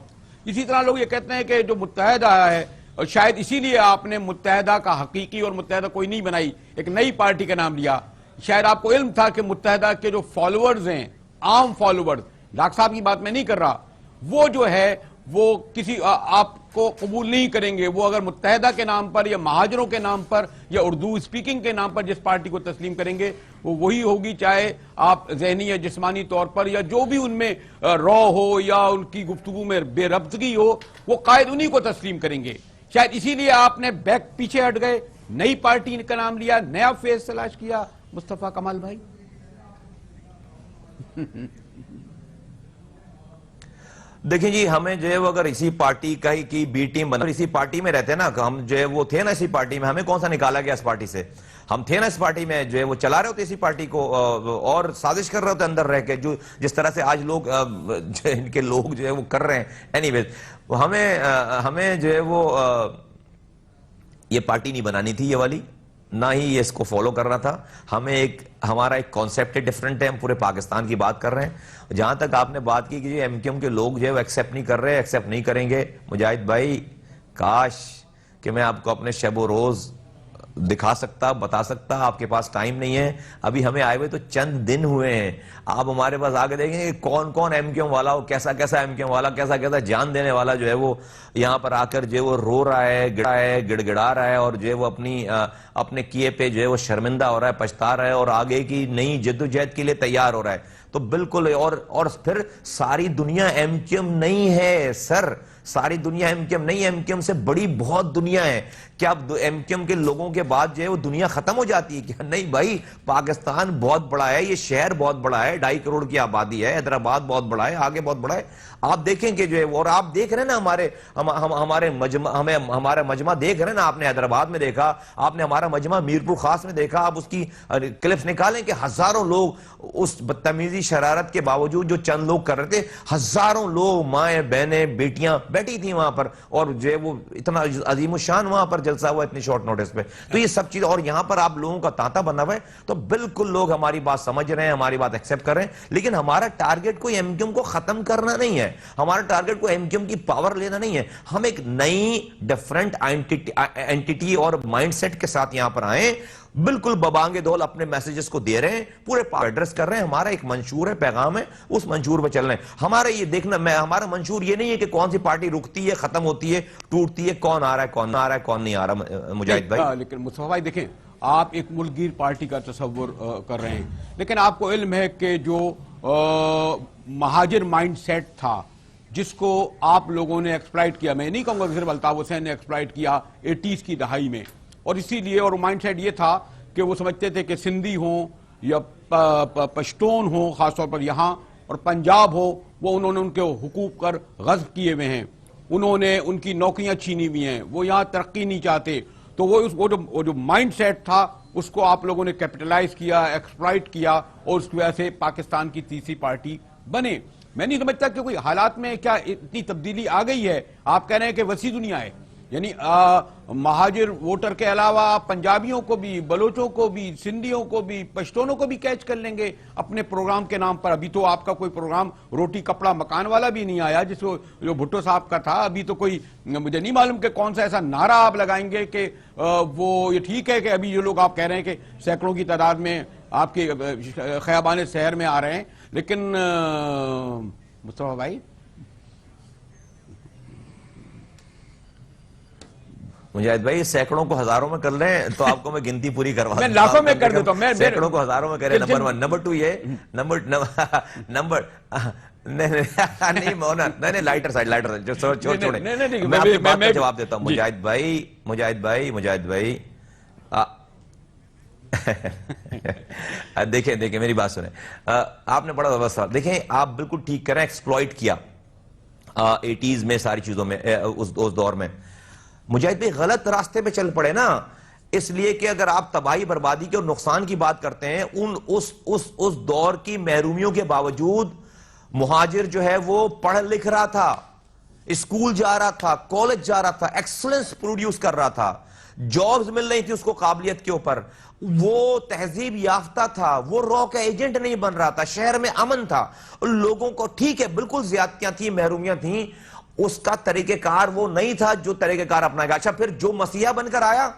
اسی طرح لوگ یہ کہتے ہیں کہ جو متحد آیا ہے, اور شاید اسی لیے آپ نے متحدہ کا حقیقی اور متحدہ کوئی نہیں بنائی, ایک نئی پارٹی کا نام لیا. شاید آپ کو علم تھا کہ متحدہ کے جو فالوورز ہیں, عام فالوورز, ڈاکٹر صاحب کی بات میں نہیں کر رہا, وہ جو ہے وہ کسی آپ کو قبول نہیں کریں گے. وہ اگر متحدہ کے نام پر یا مہاجروں کے نام پر یا اردو اسپیکنگ کے نام پر جس پارٹی کو تسلیم کریں گے وہ وہی ہوگی, چاہے آپ ذہنی یا جسمانی طور پر یا جو بھی ان میں رو ہو یا ان کی گفتگو میں بے ربطگی ہو, وہ قائد انہی کو تسلیم کریں گے. شاید اسی لیے آپ نے پیچھے ہٹ گئے, نئی پارٹی کا نام لیا, نیا فیس تلاش کیا. مصطفیٰ کمال بھائی, دیکھیں جی, ہمیں جو ہے وہ اگر اسی پارٹی کا ہی کی بی ٹیم بنا, اسی پارٹی میں رہتے نا, ہم جو ہے وہ تھے نا اسی پارٹی میں, ہمیں کون سا نکالا گیا اس پارٹی سے, ہم تھے نا اس پارٹی میں, جو ہے وہ چلا رہے ہوتے اسی پارٹی کو, اور سازش کر رہے ہوتے اندر رہ کے, جو جس طرح سے آج لوگ ان کے لوگ جو ہے وہ کر رہے ہیں. اینی ویز, ہمیں جو ہے وہ یہ پارٹی نہیں بنانی تھی یہ والی, نہ ہی یہ اس کو فالو کرنا تھا. ہمارا ایک کانسیپٹ ڈیفرنٹ ہے, ہم پورے پاکستان کی بات کر رہے ہیں. جہاں تک آپ نے بات کی کہ جو ایم کیو ایم کے لوگ جو ہے وہ ایکسیپٹ نہیں کر رہے, ایکسیپٹ نہیں کریں گے. مجاہد بھائی, کاش کہ میں آپ کو اپنے شب و روز دکھا سکتا, بتا سکتا, آپ کے پاس ٹائم نہیں ہے. ابھی ہمیں آئے ہوئے تو چند دن ہوئے ہیں. آپ ہمارے پاس آگے دیکھیں گے کون کون ایم کیو ایم والا ہو, کیسا کیسا ایم کیو ایم والا, کیسا کیسا جان دینے والا جو ہے وہ یہاں پر آ کر جو ہے وہ رو رہا ہے, گڑ گڑا رہا ہے, اور جو ہے وہ اپنے کیے پہ جو ہے وہ شرمندہ ہو رہا ہے, پچھتا رہا ہے, اور آگے کی نئی جدوجہد کے لیے تیار ہو رہا ہے. تو بالکل, اور پھر ساری دنیا ایم کیو ایم نہیں ہے سر, ساری دنیا ایم کیو ایم نہیں, ایم کیو ایم سے بڑی بہت دنیا ہے. کیا ایم کیو ایم کے لوگوں کے بعد جو ہے وہ دنیا ختم ہو جاتی ہے کیا؟ نہیں بھائی, پاکستان بہت بڑا ہے, یہ شہر بہت بڑا ہے, 2.5 کروڑ کی آبادی ہے, حیدرآباد بہت بڑا ہے, آگے بہت بڑا ہے. آپ دیکھیں کہ جو ہے, اور آپ دیکھ رہے ہیں نا ہمارے مجمع دیکھ رہے ہیں نا, آپ نے حیدرآباد میں دیکھا, آپ نے ہمارا مجمع میرپور خاص میں دیکھا, آپ اس کی کلپس نکالیں کہ ہزاروں لوگ اس بدتمیزی شرارت کے باوجود جو چند لوگ کر رہے تھے, ہزاروں لوگ, مائیں بہنیں بیٹیاں بیٹھی تھیں وہاں پر, اور جو ہے وہ اتنا عظیم الشان وہاں پر جلسہ ہوا اتنی شارٹ نوٹس پہ. تو یہ سب چیز, اور یہاں پر آپ لوگوں کا تانتا بنا ہوا ہے. تو بالکل لوگ ہماری بات سمجھ رہے ہیں, ہماری بات ایکسیپٹ کر رہے ہیں, لیکن ہمارا ٹارگٹ کوئی ایم کیو ایم کو ختم کرنا نہیں ہے, ہمارا ٹارگٹ کو ایم کیو ایم کی پاور لینا نہیں ہے. ہم ایک نئی ڈیفرنٹ اینٹیٹی اور مائنڈ سیٹ کے ساتھ یہاں پر آئیں, بالکل ببانگے دول اپنے میسیجز کو دے رہے ہیں, پورے ایڈریس کر رہے ہیں. ہمارا ایک منشور ہے, پیغام ہے, اس منشور پہ چل رہے ہیں. ہمارا یہ دیکھنا, ہمارا منشور یہ نہیں ہے کہ کون سی پارٹی رکتی ہے, ختم ہوتی ہے, ٹوٹتی ہے, کون آ رہا ہے, کون نہ آ رہا ہے, کون نہیں آ رہا. مجاہد بھائی, لیکن مصطفیٰ بھائی دیکھیں, آپ ایک ملک گیر پارٹی کا تصور کر رہے ہیں, لیکن آپ کو علم ہے کہ جو مہاجر مائنڈ سیٹ تھا جس کو آپ لوگوں نے ایکسپلائٹ کیا, میں نہیں کہوں گا کہ صرف الطاف حسین نے ایکسپلائٹ کیا 80s کی دہائی میں, اور اسی لیے, اور مائنڈ سیٹ یہ تھا کہ وہ سمجھتے تھے کہ سندھی ہوں یا پشتون ہوں خاص طور پر یہاں اور پنجاب ہو وہ انہوں نے ان کے حقوق پر غصب کیے ہوئے ہیں, انہوں نے ان کی نوکریاں چھینی ہوئی ہیں, وہ یہاں ترقی نہیں چاہتے. تو وہ جو مائنڈ سیٹ تھا اس کو آپ لوگوں نے کیپٹلائز کیا, ایکسپلائٹ کیا اور اس کی وجہ سے پاکستان کی تیسری پارٹی بنے. میں نہیں سمجھتا کہ کوئی حالات میں کیا اتنی تبدیلی آ گئی ہے. آپ کہہ رہے ہیں کہ وسیع دنیا ہے, یعنی مہاجر ووٹر کے علاوہ پنجابیوں کو بھی, بلوچوں کو بھی, سندھیوں کو بھی, پشتونوں کو بھی کیچ کر لیں گے اپنے پروگرام کے نام پر. ابھی تو آپ کا کوئی پروگرام روٹی کپڑا مکان والا بھی نہیں آیا جس کو جو بھٹو صاحب کا تھا. ابھی تو کوئی مجھے نہیں معلوم کہ کون سا ایسا نعرہ آپ لگائیں گے کہ وہ یہ ٹھیک ہے کہ ابھی یہ لوگ آپ کہہ رہے ہیں کہ سینکڑوں کی تعداد میں آپ کے خیابان شہر میں آ رہے ہیں, لیکن مصطفیٰ بھائی مجاہد بھائی سینکڑوں کو ہزاروں میں کر لیں تو آپ کو میں گنتی پوری کروا میں لاکھوں میں کر دیتا ہوں. سینکڑوں کو ہزاروں میں کریں. نمبر 1. نمبر 2 یہ نمبر نہیں مونا نہیں لائٹر سائڈ جو چھوڑیں میں آپ کی بات کا جواب دیتا ہوں. مجاہد بھائی دیکھیں میری بات سنیں. آپ نے بڑا زبردست سوال. دیکھیں آپ بالکل ٹھیک کریں, ایکسپلوئٹ کیا 80s میں ساری چیزوں میں اس دور میں. مجاہد بھی غلط راستے پہ چل پڑے نا, اس لیے کہ اگر آپ تباہی بربادی کے اور نقصان کی بات کرتے ہیں, اس دور کی محرومیوں کے باوجود مہاجر جو ہے وہ پڑھ لکھ رہا تھا, اسکول جا رہا تھا, کالج جا رہا تھا, ایکسلنس پروڈیوس کر رہا تھا, جابز مل رہی تھی اس کو قابلیت کے اوپر, وہ تہذیب یافتہ تھا, وہ را کا ایجنٹ نہیں بن رہا تھا, شہر میں امن تھا, لوگوں کو ٹھیک ہے بالکل زیادتیاں تھیں, محرومیاں تھیں, اس کا طریقہ کار وہ نہیں تھا جو طریقہ کار اپنا گا. اچھا پھر جو مسیحا بن کر آیا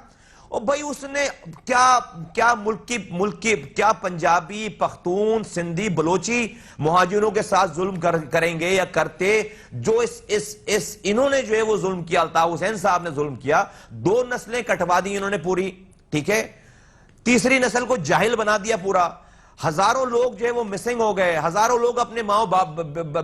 اور بھائی اس نے کیا ملک کی کیا پنجابی, پختون, سندھی, بلوچی مہاجروں کے ساتھ ظلم کریں گے یا کرتے جو انہوں نے جو ہے وہ ظلم کیا, الطاف حسین صاحب نے ظلم کیا, 2 نسلیں کٹوا دی انہوں نے پوری, ٹھیک ہے, تیسری نسل کو جاہل بنا دیا پورا, ہزاروں لوگ جو ہے وہ مسنگ ہو گئے, ہزاروں لوگ اپنے ماں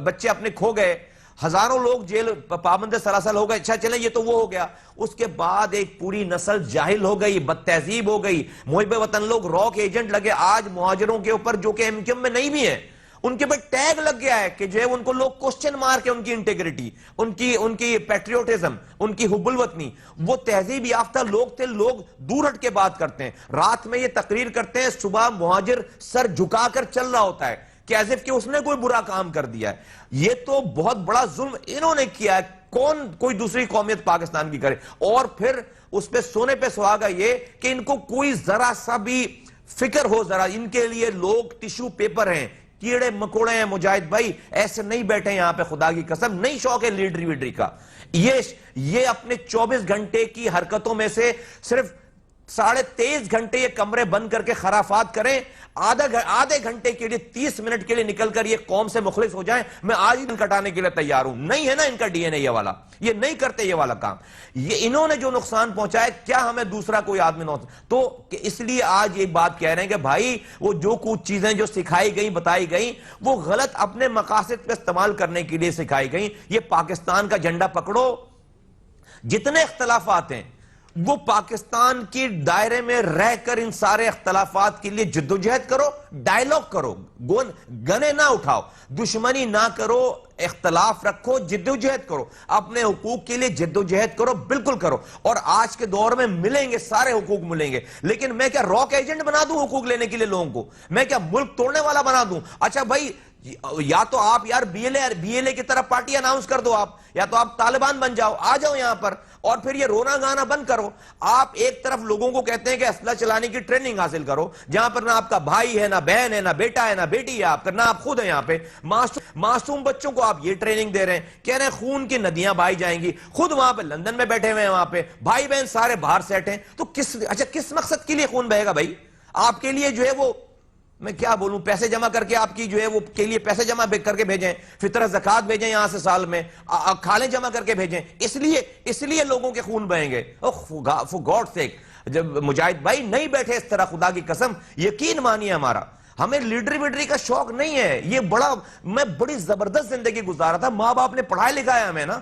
بچے اپنے کھو گئے, ہزاروں لوگ جیل پابند سلاسل ہو گئے. اچھا چلیں یہ تو وہ ہو گیا. اس کے بعد ایک پوری نسل جاہل ہو گئی, بد تہذیب ہو گئی, محب وطن لوگ را کے ایجنٹ لگے. آج مہاجروں کے اوپر جو کہ ایم کیو ایم میں نہیں بھی ہیں ان کے پر ٹیگ لگ گیا ہے کہ جو ہے ان کو لوگ کوسچن مار کے ان کی انٹیگریٹی, ان کی پیٹریوٹزم, ان کی حب الوطنی, وہ تہذیب یافتہ لوگ تھے. لوگ دور ہٹ کے بات کرتے ہیں, رات میں یہ تقریر کرتے ہیں, صبح مہاجر سر جھکا کر چل رہا ہوتا ہے کہ ایز اف کہ اس نے کوئی برا کام کر دیا ہے. یہ تو بہت بڑا ظلم انہوں نے کیا ہے, کوئی دوسری قومیت پاکستان کی کرے. اور پھر اس پہ سونے پہ سہاگا یہ کہ ان کو کوئی ذرا سا بھی فکر ہو, ذرا ان کے لیے لوگ ٹیشو پیپر ہیں, کیڑے مکوڑے ہیں. مجاہد بھائی ایسے نہیں بیٹھے یہاں پہ, خدا کی قسم نہیں شوق ہے لیڈری ویڈری کا. یہ اپنے 24 گھنٹے کی حرکتوں میں سے صرف 23.5 گھنٹے یہ کمرے بند کر کے خرافات کریں, آدھے گھنٹے کے لیے 30 منٹ کے لیے نکل کر یہ قوم سے مخلص ہو جائیں, میں آج ہی دن کٹانے کے لیے تیار ہوں. نہیں ہے نا ان کا ڈی این اے یہ والا, یہ نہیں کرتے یہ والا کام. یہ انہوں نے جو نقصان پہنچایا, کیا ہمیں دوسرا کوئی آدمی نہ تو اس لیے آج یہ بات کہہ رہے ہیں کہ بھائی وہ جو کچھ چیزیں جو سکھائی گئیں, بتائی گئیں, وہ غلط اپنے مقاصد پہ استعمال کرنے کے لیے سکھائی گئیں. یہ پاکستان کا جھنڈا پکڑو, جتنے اختلافات ہیں وہ پاکستان کی دائرے میں رہ کر ان سارے اختلافات کے لیے جدوجہد کرو, ڈائیلاگ کرو, گنے نہ اٹھاؤ, دشمنی نہ کرو, اختلاف رکھو, جدوجہد کرو, اپنے حقوق کے لیے جدوجہد کرو, بالکل کرو. اور آج کے دور میں ملیں گے, سارے حقوق ملیں گے. لیکن میں کیا راک ایجنٹ بنا دوں حقوق لینے کے لیے لوگوں کو؟ میں کیا ملک توڑنے والا بنا دوں؟ اچھا بھائی یا تو آپ یار بی ایل اے کی طرف پارٹی اناؤنس کر دو, آپ یا تو آپ طالبان بن جاؤ, آ جاؤ یہاں پر, اور پھر یہ رونا گانا بند کرو. آپ ایک طرف لوگوں کو کہتے ہیں کہ اسلحہ چلانے کی ٹریننگ حاصل کرو, جہاں پر نہ آپ کا بھائی ہے, نہ بہن ہے, نہ بیٹا ہے, نہ بیٹی ہے آپ کا, نہ آپ خود ہیں یہاں پہ. معصوم بچوں کو آپ یہ ٹریننگ دے رہے ہیں, کہہ رہے ہیں خون کی ندیاں بہائی جائیں گی, خود وہاں پہ لندن میں بیٹھے ہوئے ہیں, وہاں پہ بھائی بہن سارے باہر سیٹ ہیں. تو کس مقصد کے لیے خون بہے گا بھائی؟ آپ کے لیے جو ہے وہ میں کیا بولوں, پیسے جمع کر کے آپ کی جو ہے وہ کے لیے پیسے جمع کر کے بھیجیں, فطرت زکات بھیجیں یہاں سے سال میں, کھالیں جمع کر کے بھیجیں, اس لیے لوگوں کے خون بہیں گے. فور گاڈ سیک, جب مجاہد بھائی نہیں بیٹھے اس طرح, خدا کی قسم یقین مانیے ہمارا, ہمیں لیڈری ویڈری کا شوق نہیں ہے. یہ میں بڑی زبردست زندگی گزارا تھا, ماں باپ نے پڑھایا لکھایا ہمیں نا,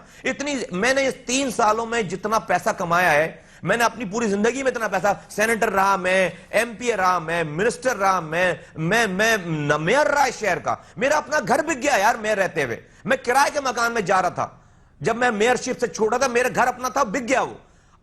میں نے اس 3 سالوں میں جتنا پیسہ کمایا ہے, میں نے اپنی پوری زندگی میں اتنا پیسہ، سینیٹر رہا میں، ایم پی رہا میں، منسٹر رہا میں میئر رہا اس شہر کا، میرا اپنا گھر بک گیا یار میئر رہتے ہوئے، میں کرائے کے مکان میں جا رہا تھا، جب میں میئر شپ سے چھوڑا تھا میرا گھر اپنا تھا، بک گیا وہ۔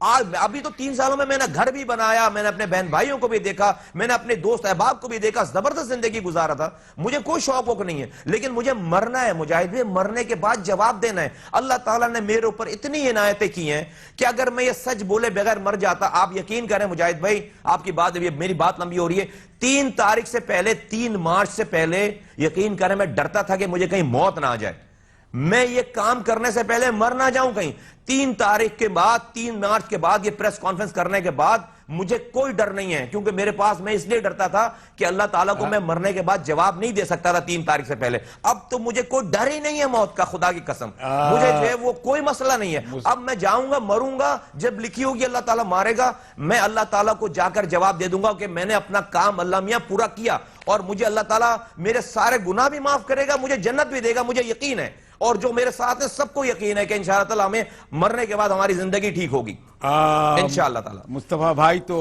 ابھی تو 3 سالوں میں میں نے گھر بھی بنایا، میں نے اپنے بہن بھائیوں کو بھی دیکھا، میں نے اپنے دوست احباب کو بھی دیکھا، زبردست زندگی گزارا تھا، مجھے کوئی شوق ووق نہیں ہے، لیکن مجھے مرنا ہے مجاہد بھائی، مرنے کے بعد جواب دینا ہے۔ اللہ تعالیٰ نے میرے اوپر اتنی عنایتیں کی ہیں کہ اگر میں یہ سچ بولے بغیر مر جاتا، آپ یقین کریں مجاہد بھائی، آپ کی بات، میری بات لمبی ہو رہی ہے، 3 تاریخ سے پہلے، 3 مارچ سے پہلے یقین کریں میں ڈرتا تھا کہ مجھے کہیں موت نہ آ جائے، میں یہ کام کرنے سے پہلے مر نہ جاؤں کہیں۔ 3 تاریخ کے بعد، 3 مارچ کے بعد، یہ پریس کانفرنس کرنے کے بعد مجھے کوئی ڈر نہیں ہے، کیونکہ میرے پاس، میں اس لیے ڈرتا تھا کہ اللہ تعالیٰ کو میں مرنے کے بعد جواب نہیں دے سکتا تھا 3 تاریخ سے پہلے۔ اب تو مجھے کوئی ڈر ہی نہیں ہے موت کا، خدا کی قسم، مجھے جو ہے وہ کوئی مسئلہ نہیں ہے۔ اب میں جاؤں گا، مروں گا، جب لکھی ہوگی اللہ تعالیٰ مارے گا، میں اللہ تعالیٰ کو جا کر جواب دے دوں گا کہ میں نے اپنا کام اللہ میاں پورا کیا، اور مجھے اللہ تعالیٰ میرے سارے گناہ بھی معاف کرے گا، مجھے جنت بھی دے گا، مجھے یقین ہے، اور جو میرے ساتھ ہیں سب کو یقین ہے کہ انشاءاللہ تعالیٰ ہمیں مرنے کے بعد ہماری زندگی ٹھیک ہوگی انشاءاللہ تعالیٰ۔ مصطفیٰ بھائی تو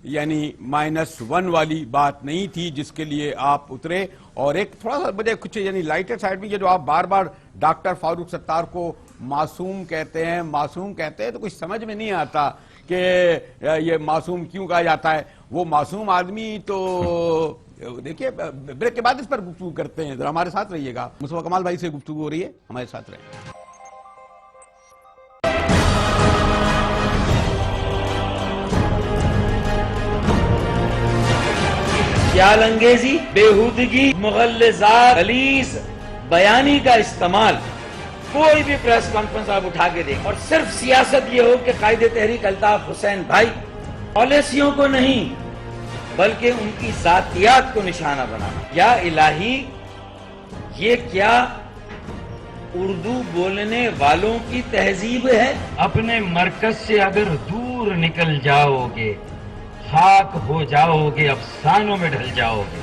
یعنی -1 والی بات نہیں تھی جس کے لیے آپ اترے، اور ایک تھوڑا سا مجھے کچھ یعنی لائٹر سائڈ میں، یہ جو آپ بار بار ڈاکٹر فاروق ستار کو معصوم کہتے ہیں، معصوم کہتے ہیں، تو کچھ سمجھ میں نہیں آتا کہ یہ معصوم کیوں کہا جاتا ہے۔ وہ معصوم آدمی تو دیکھیے، بریک کے بعد اس پر گفتگو کرتے ہیں، ذرا ہمارے ساتھ رہیے گا۔ مصطفیٰ کمال بھائی سے گفتگو ہو رہی ہے، ہمارے ساتھ رہیں۔ خیال انگیزی، بیہودگی، مغلظات، غلیظ بیانی کا استعمال، کوئی بھی پریس کانفرنس آپ اٹھا کے دیکھیں، اور صرف سیاست یہ ہو کہ قائد تحریک الطاف حسین بھائی پالیسیوں کو نہیں بلکہ ان کی ذاتیات کو نشانہ بنانا۔ یا الہی، یہ کیا اردو بولنے والوں کی تہذیب ہے؟ اپنے مرکز سے اگر دور نکل جاؤ گے، خاک ہو جاؤ گے، افسانوں میں ڈھل جاؤ گے۔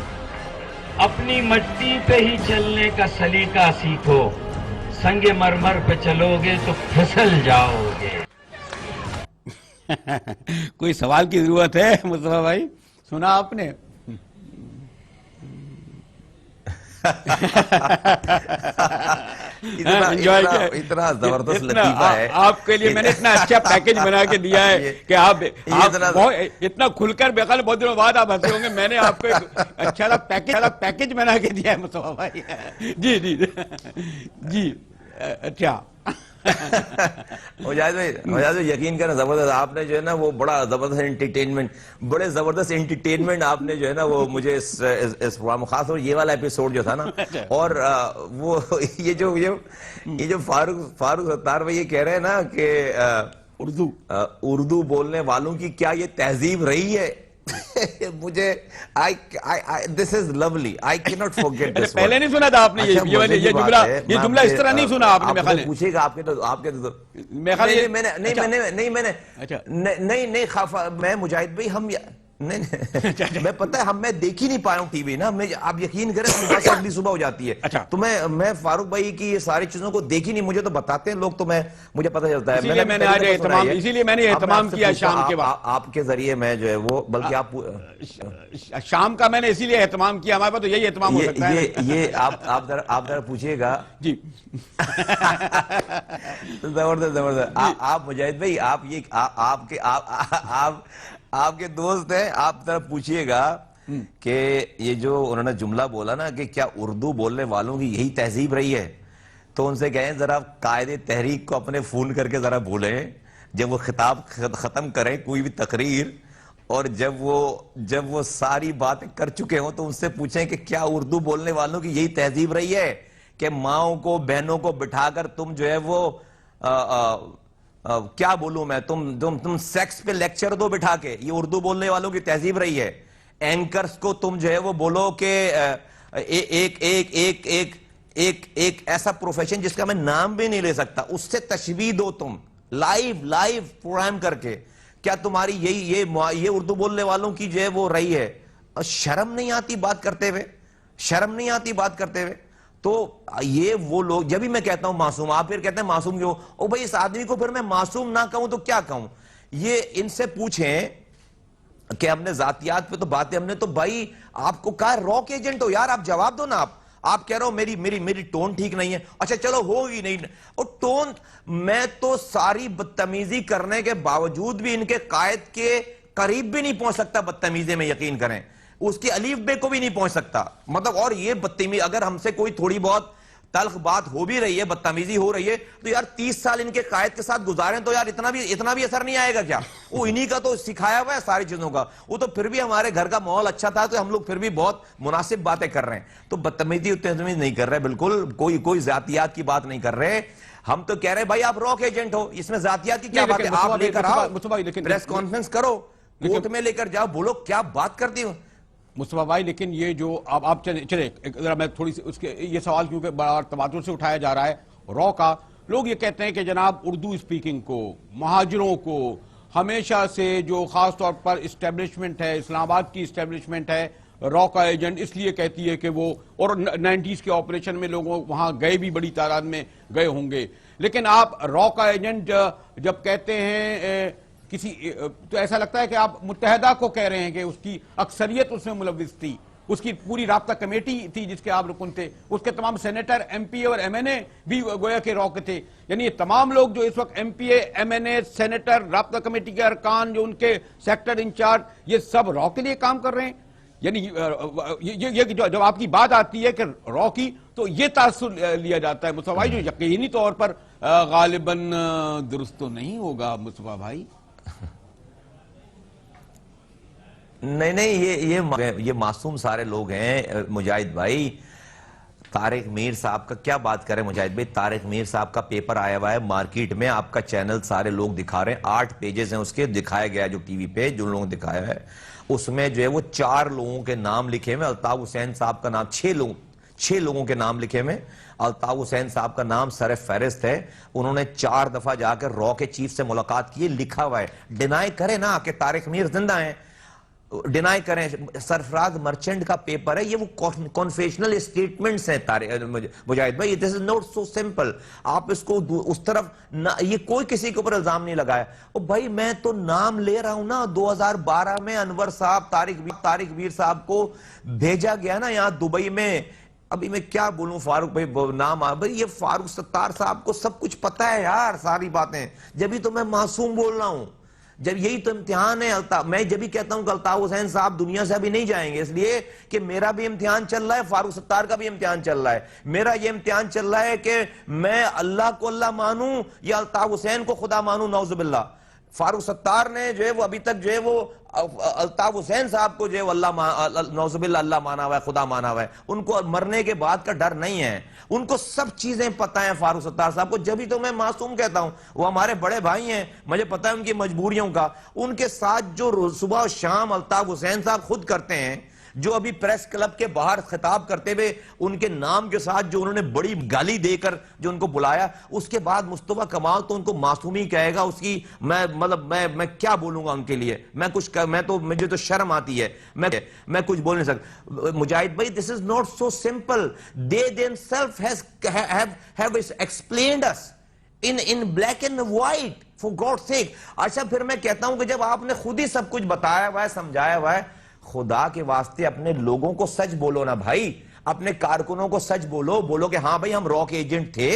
اپنی مٹی پہ ہی چلنے کا سلیقہ سیکھو، سنگ مرمر پہ چلو گے تو پھسل جاؤ گے۔ کوئی سوال کی ضرورت ہے مصطفیٰ بھائی؟ سنا آپ نے؟ اتنا زبردست لطیفہ ہے آپ کے لیے، میں نے اتنا اچھا پیکج بنا کے دیا ہے کہ آپ اتنا کھل کر بےخال، بہت دنوں بعد آپ ہنسے ہوں گے، میں نے آپ کو ایک اچھا پیکج بنا کے دیا ہے مصطفیٰ بھائی۔ جی جی جی، اچھا مجاہد بھائی یقین کریں، زبردست آپ نے جو ہے نا وہ بڑا زبردست انٹرٹینمنٹ، بڑے زبردست انٹرٹینمنٹ آپ نے جو ہے نا وہ مجھے اس پروگرام، خاص طور یہ والا ایپیسوڈ جو تھا نا، اور وہ یہ جو فاروق ستار بھائی یہ کہہ رہے ہیں نا کہ اردو بولنے والوں کی کیا یہ تہذیب رہی ہے، مجھے this is lovely, I cannot forget this one۔ پہلے نہیں سنا تھا آپ نے یہ جملہ اس طرح نہیں سنا آپ نے، آپ پوچھے گا، آپ کے نہیں میں مجاہد بھائی، ہم نہیں میں پتہ ہے، میں دیکھ ہی نہیں پایا ہوں ٹی وی نا، آپ یقین کریں صبح سے اگلی صبح ہو جاتی ہے، تو میں فاروق بھائی کی یہ ساری چیزوں کو دیکھی نہیں، مجھے تو بتاتے ہیں لوگ تو مجھے پتہ چلتا ہے، اسی لیے میں نے اہتمام کیا شام کے بعد آپ کے ذریعے میں جو ہے وہ، بلکہ آپ شام کا میں نے اسی لیے اہتمام کیا، ہمارے پاس تو یہی اہتمام ہو سکتا ہے۔ یہ آپ ذرا پوچھئے گا جی، زبردست آپ مجاہد بھائی، آپ کے دوست ہیں، آپ ذرا پوچھئے گا کہ یہ جو انہوں نے جملہ بولا نا کہ کیا اردو بولنے والوں کی یہی تہذیب رہی ہے، تو ان سے کہیں ذرا قائد تحریک کو اپنے فون کر کے ذرا بولیں، جب وہ خطاب ختم کریں کوئی بھی تقریر، اور جب وہ ساری باتیں کر چکے ہوں تو ان سے پوچھیں کہ کیا اردو بولنے والوں کی یہی تہذیب رہی ہے کہ ماؤں کو، بہنوں کو بٹھا کر تم جو ہے وہ کیا بولوں میں، تم سیکس پہ لیکچر دو بٹھا کے، یہ اردو بولنے والوں کی تہذیب رہی ہے۔ اینکرز کو تم جو ہے وہ بولو کہ ایک ایسا پروفیشن جس کا میں نام بھی نہیں لے سکتا، اس سے تشبیہ دو تم لائیو پروگرام کر کے، کیا تمہاری یہ اردو بولنے والوں کی جو ہے وہ رہی ہے؟ شرم نہیں آتی بات کرتے ہوئے؟ شرم نہیں آتی بات کرتے ہوئے؟ تو یہ وہ لوگ، جب بھی میں کہتا ہوں معصوم، آپ پھر کہتے ہیں معصوم کیوں؟ او بھائی اس آدمی کو پھر میں معصوم نہ کہوں تو کیا کہوں؟ یہ ان سے پوچھیں کہ ہم نے ذاتیات پہ تو باتیں ہم نے تو بھائی آپ کو کہا راک ایجنٹ ہو یار, آپ جواب دو نا. آپ کہہ رہے ہو میری ٹون ٹھیک نہیں ہے. اچھا چلو ہوگی نہیں, اور ٹون میں تو ساری بدتمیزی کرنے کے باوجود بھی ان کے قائد کے قریب بھی نہیں پہنچ سکتا بدتمیزی میں, یقین کریں اس کی الف بے کو بھی نہیں پہنچ سکتا. مطلب اور یہ بدتمیزی اگر ہم سے کوئی تھوڑی بہت تلخ بات ہو بھی رہی ہے, بدتمیزی ہو رہی ہے, تو یار 30 سال ان کے قائد کے ساتھ گزاریں تو یار اتنا بھی اثر نہیں آئے گا کیا؟ وہ انہی کا تو سکھایا ہوا ہے ساری چیزوں کا. وہ تو پھر بھی ہمارے گھر کا ماحول اچھا تھا تو ہم لوگ پھر بھی بہت مناسب باتیں کر رہے ہیں. تو بدتمیزی نہیں کر رہے, بالکل کوئی ذاتیات کی بات نہیں کر رہے. ہم تو کہہ رہے بھائی آپ راک ایجنٹ ہو, اس میں ذاتیات کی کیا بات ہے؟ آپ لے کر آؤ, پریس کانفرنس کرو, کوٹ میں لے کر جاؤ, بولو کیا بات کرتی ہو. مصطفیٰ بھائی لیکن یہ جو آپ چلے ذرا میں تھوڑی سی اس کے یہ سوال کیونکہ بڑا تواتر سے اٹھایا جا رہا ہے را کا. لوگ یہ کہتے ہیں کہ جناب اردو اسپیکنگ کو, مہاجروں کو ہمیشہ سے جو خاص طور پر اسٹیبلشمنٹ ہے, اسلام آباد کی اسٹیبلشمنٹ ہے, را کا ایجنٹ اس لیے کہتی ہے کہ وہ, اور 90s کے آپریشن میں لوگوں وہاں گئے بھی بڑی تعداد میں گئے ہوں گے, لیکن آپ را کا ایجنٹ جب کہتے ہیں کسی, تو ایسا لگتا ہے کہ آپ متحدہ کو کہہ رہے ہیں کہ اس کی اکثریت اس میں ملوث تھی, اس کی پوری رابطہ کمیٹی تھی جس کے آپ رکن تھے, اس کے تمام سینیٹر, ایم پی اے اور ایم این اے بھی گویا کہ را کے تھے. یعنی یہ تمام لوگ جو اس وقت ایم پی اے, ایم این اے, سینیٹر, رابطہ کمیٹی کے ارکان, جو ان کے سیکٹر انچارج, یہ سب را کے لیے کام کر رہے ہیں. یعنی یہ جب آپ کی بات آتی ہے کہ را کی, تو یہ تاثر لیا جاتا ہے مصطفیٰ بھائی, جو یقینی طور پر غالباً درست تو نہیں ہوگا مصطفیٰ بھائی. نہیں, یہ معصوم سارے لوگ ہیں مجاہد بھائی. طارق میر صاحب کا کیا بات کریں مجاہد بھائی, طارق میر صاحب کا پیپر آیا ہوا ہے مارکیٹ میں, آپ کا چینل سارے لوگ دکھا رہے ہیں, 8 پیجز ہیں اس کے, دکھایا گیا جو ٹی وی پہ جو لوگوں نے دکھایا ہے, اس میں جو ہے وہ 4 لوگوں کے نام لکھے ہوئے. الطاف حسین صاحب کا نام, 6 لوگوں کے نام لکھے ہوئے. الطاف حسین صاحب کا نام سر فہرست ہے, انہوں نے 4 دفعہ جا کر را کے چیف سے ملاقات کی, لکھا ہوا ہے. ڈینائی کریں نا کہ طارق میر زندہ ہیں, ڈینائی کریں. سرفراز مرچنٹ کا پیپر ہے, یہ وہ کنفیشنل اسٹیٹمنٹس ہیں مجاہد بھائی. دس از ناٹ سو سمپل. آپ اس کو اس طرف یہ کوئی کسی کے اوپر الزام نہیں لگایا. اور بھائی میں تو نام لے رہا ہوں نا, 2012 میں انور صاحب, طارق میر صاحب کو بھیجا گیا نا یہاں دبئی میں. ابھی میں کیا بولوں فاروق بھائی, نام بھائی, یہ فاروق ستار صاحب کو سب کچھ پتا ہے یار, ساری باتیں. جبھی تو میں معصوم بول رہا ہوں, جب یہی تو امتحان ہے. میں جب بھی کہتا ہوں کہ الطاف حسین صاحب دنیا سے ابھی نہیں جائیں گے, اس لیے کہ میرا بھی امتحان چل رہا ہے, فاروق ستار کا بھی امتحان چل رہا ہے. میرا یہ امتحان چل رہا ہے کہ میں اللہ کو اللہ مانوں یا الطاف حسین کو خدا مانوں, نعوذ باللہ. فاروق ستار نے جو ہے وہ ابھی تک جو ہے وہ الطاف حسین صاحب کو جو ہے اللہ نعوذ باللہ اللہ مانا ہوا ہے, خدا مانا ہوا ہے. ان کو مرنے کے بعد کا ڈر نہیں ہے, ان کو سب چیزیں پتہ ہیں فاروق ستار صاحب کو. جبھی تو میں معصوم کہتا ہوں, وہ ہمارے بڑے بھائی ہیں, مجھے پتہ ہے ان کی مجبوریوں کا. ان کے ساتھ جو صبح و شام الطاف حسین صاحب خود کرتے ہیں, جو ابھی پریس کلب کے باہر خطاب کرتے ہوئے ان کے نام کے ساتھ جو انہوں نے بڑی گالی دے کر جو ان کو بلایا, اس کے بعد مصطفیٰ کمال تو ان کو معصومی کہے گا. اس کی میں کیا بولوں گا ان کے لیے, مجھے تو شرم آتی ہے, میں کچھ بول نہیں سکتا. مجاہد بھائی, this is not so simple. They themselves have explained us in black and white, for God's sake. اچھا پھر میں کہتا ہوں کہ جب آپ نے خود ہی سب کچھ بتایا ہوا ہے, سمجھایا ہوا ہے, خدا کے واسطے اپنے لوگوں کو سچ بولو نا بھائی, اپنے کارکنوں کو سچ بولو کہ ہاں بھائی ہم را کے ایجنٹ تھے,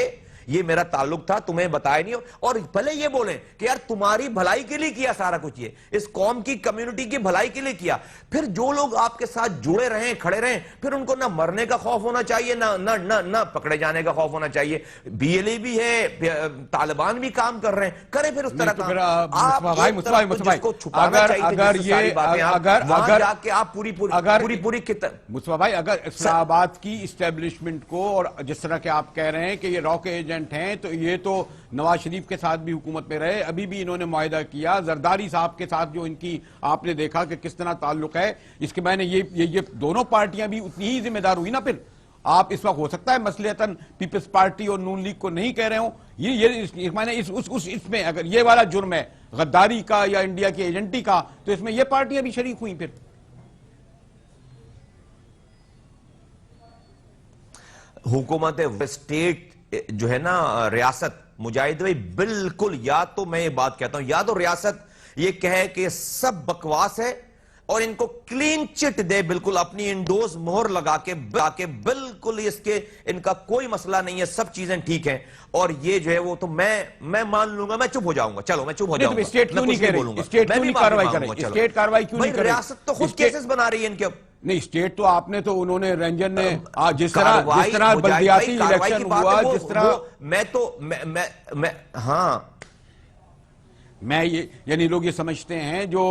یہ میرا تعلق تھا, تمہیں بتایا نہیں. اور پہلے یہ بولیں کہ یار تمہاری بھلائی کے لیے کیا سارا کچھ, یہ اس قوم کی کمیونٹی کی بھلائی کے لیے کیا. پھر جو لوگ آپ کے ساتھ جڑے رہیں, کھڑے رہیں, پھر ان کو نہ مرنے کا خوف ہونا چاہیے, نہ پکڑے جانے کا خوف ہونا چاہیے. بی ایل اے بھی ہے, طالبان بھی کام کر رہے ہیں, کریں پھر اس طرح کام. آپ کو چھپانا چاہیے آپ پوری مصطفیٰ بھائی, اگر اسلام آباد کی اسٹیبلشمنٹ کو, اور جس طرح کہ آپ کہہ رہے ہیں کہ یہ را کے ایجنٹ ہیں, تو یہ تو نواز شریف کے ساتھ بھی حکومت میں رہے, ابھی بھی انہوں نے معاہدہ کیا. زرداری صاحب کے ساتھ جو ان کی آپ نے دیکھا کہ کس طرح تعلق ہے, اس کے میں نے یہ دونوں پارٹیاں بھی اتنی ہی ذمہ دار ہوئی نا. پھر آپ اس وقت ہو سکتا ہے مصلحتاً پیپلز پارٹی اور نون لیگ کو نہیں کہہ رہے ہوں, یہ میں نے اس میں اگر یہ والا جرم ہے غداری کا یا انڈیا کی ایجنٹی کا, تو اس میں یہ پارٹیاں بھی شریک ہوئیں. پھر حکومت اسٹیٹ جو ہے نا, ریاست, مجاہد بھائی بالکل, یا تو میں یہ بات کہتا ہوں, یا تو ریاست یہ کہے کہ سب بکواس ہے اور ان کو کلین چٹ دے، بالکل اپنی انڈوز مہر لگا کے بالکل ان کا کوئی مسئلہ نہیں ہے، سب چیزیں ٹھیک ہیں، اور یہ جو ہے وہ تو میں مان لوں گا، میں چپ ہو جاؤں گا، چلو میں چپ ہو جاؤں گا، اسٹیٹ کیوں نہیں کہہ رہی؟ اسٹیٹ کیوں نہیں کارروائی کر رہی؟ اسٹیٹ کارروائی کیوں نہیں کر رہی؟ ریاست تو خود کیسز بنا رہی ہے ان کے، نہیں اسٹیٹ تو آپ نے تو انہوں نے رینجن نے جس طرح بلدیاتی الیکشن ہوا، جس طرح ہاں میں یہ یعنی لوگ یہ سمجھتے ہیں جو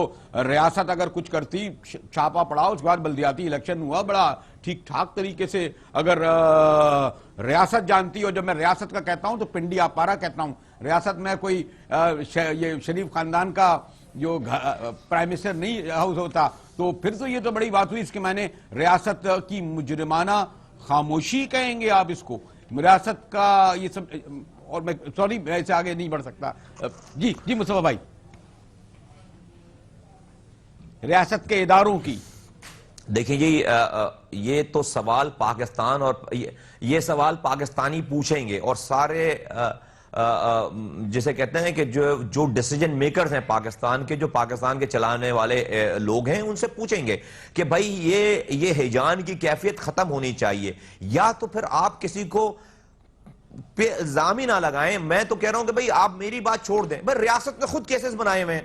ریاست اگر کچھ کرتی، چھاپا پڑا، اس کے بعد بلدیاتی الیکشن ہوا، بڑا ٹھیک ٹھاک طریقے سے اگر ریاست جانتی، اور جب میں ریاست کا کہتا ہوں تو پنڈی آپارا کہتا ہوں، ریاست میں کوئی یہ شریف خاندان کا جو پرائم منسٹر نہیں ہاؤس ہوتا، تو پھر تو یہ تو بڑی بات ہوئی، اس کے معنی ریاست کی مجرمانہ خاموشی کہیں گے آپ اس کو، ریاست کا یہ سب، اور میں سوری میں اسے آگے نہیں بڑھ سکتا۔ جی مصطفیٰ بھائی، ریاست کے اداروں کی دیکھیں جی، یہ تو سوال پاکستان اور یہ سوال پاکستانی پوچھیں گے، اور سارے جسے کہتے ہیں کہ جو ڈیسیجن میکرز ہیں پاکستان کے، جو پاکستان کے چلانے والے لوگ ہیں، ان سے پوچھیں گے کہ بھائی یہ ہیجان کی کیفیت ختم ہونی چاہیے، یا تو پھر آپ کسی کو پہ الزام ہی نہ لگائیں۔ میں تو کہہ رہا ہوں کہ بھئی آپ میری بات چھوڑ دیں، بھئی ریاست نے خود کیسز بنائے ہوئے ہیں،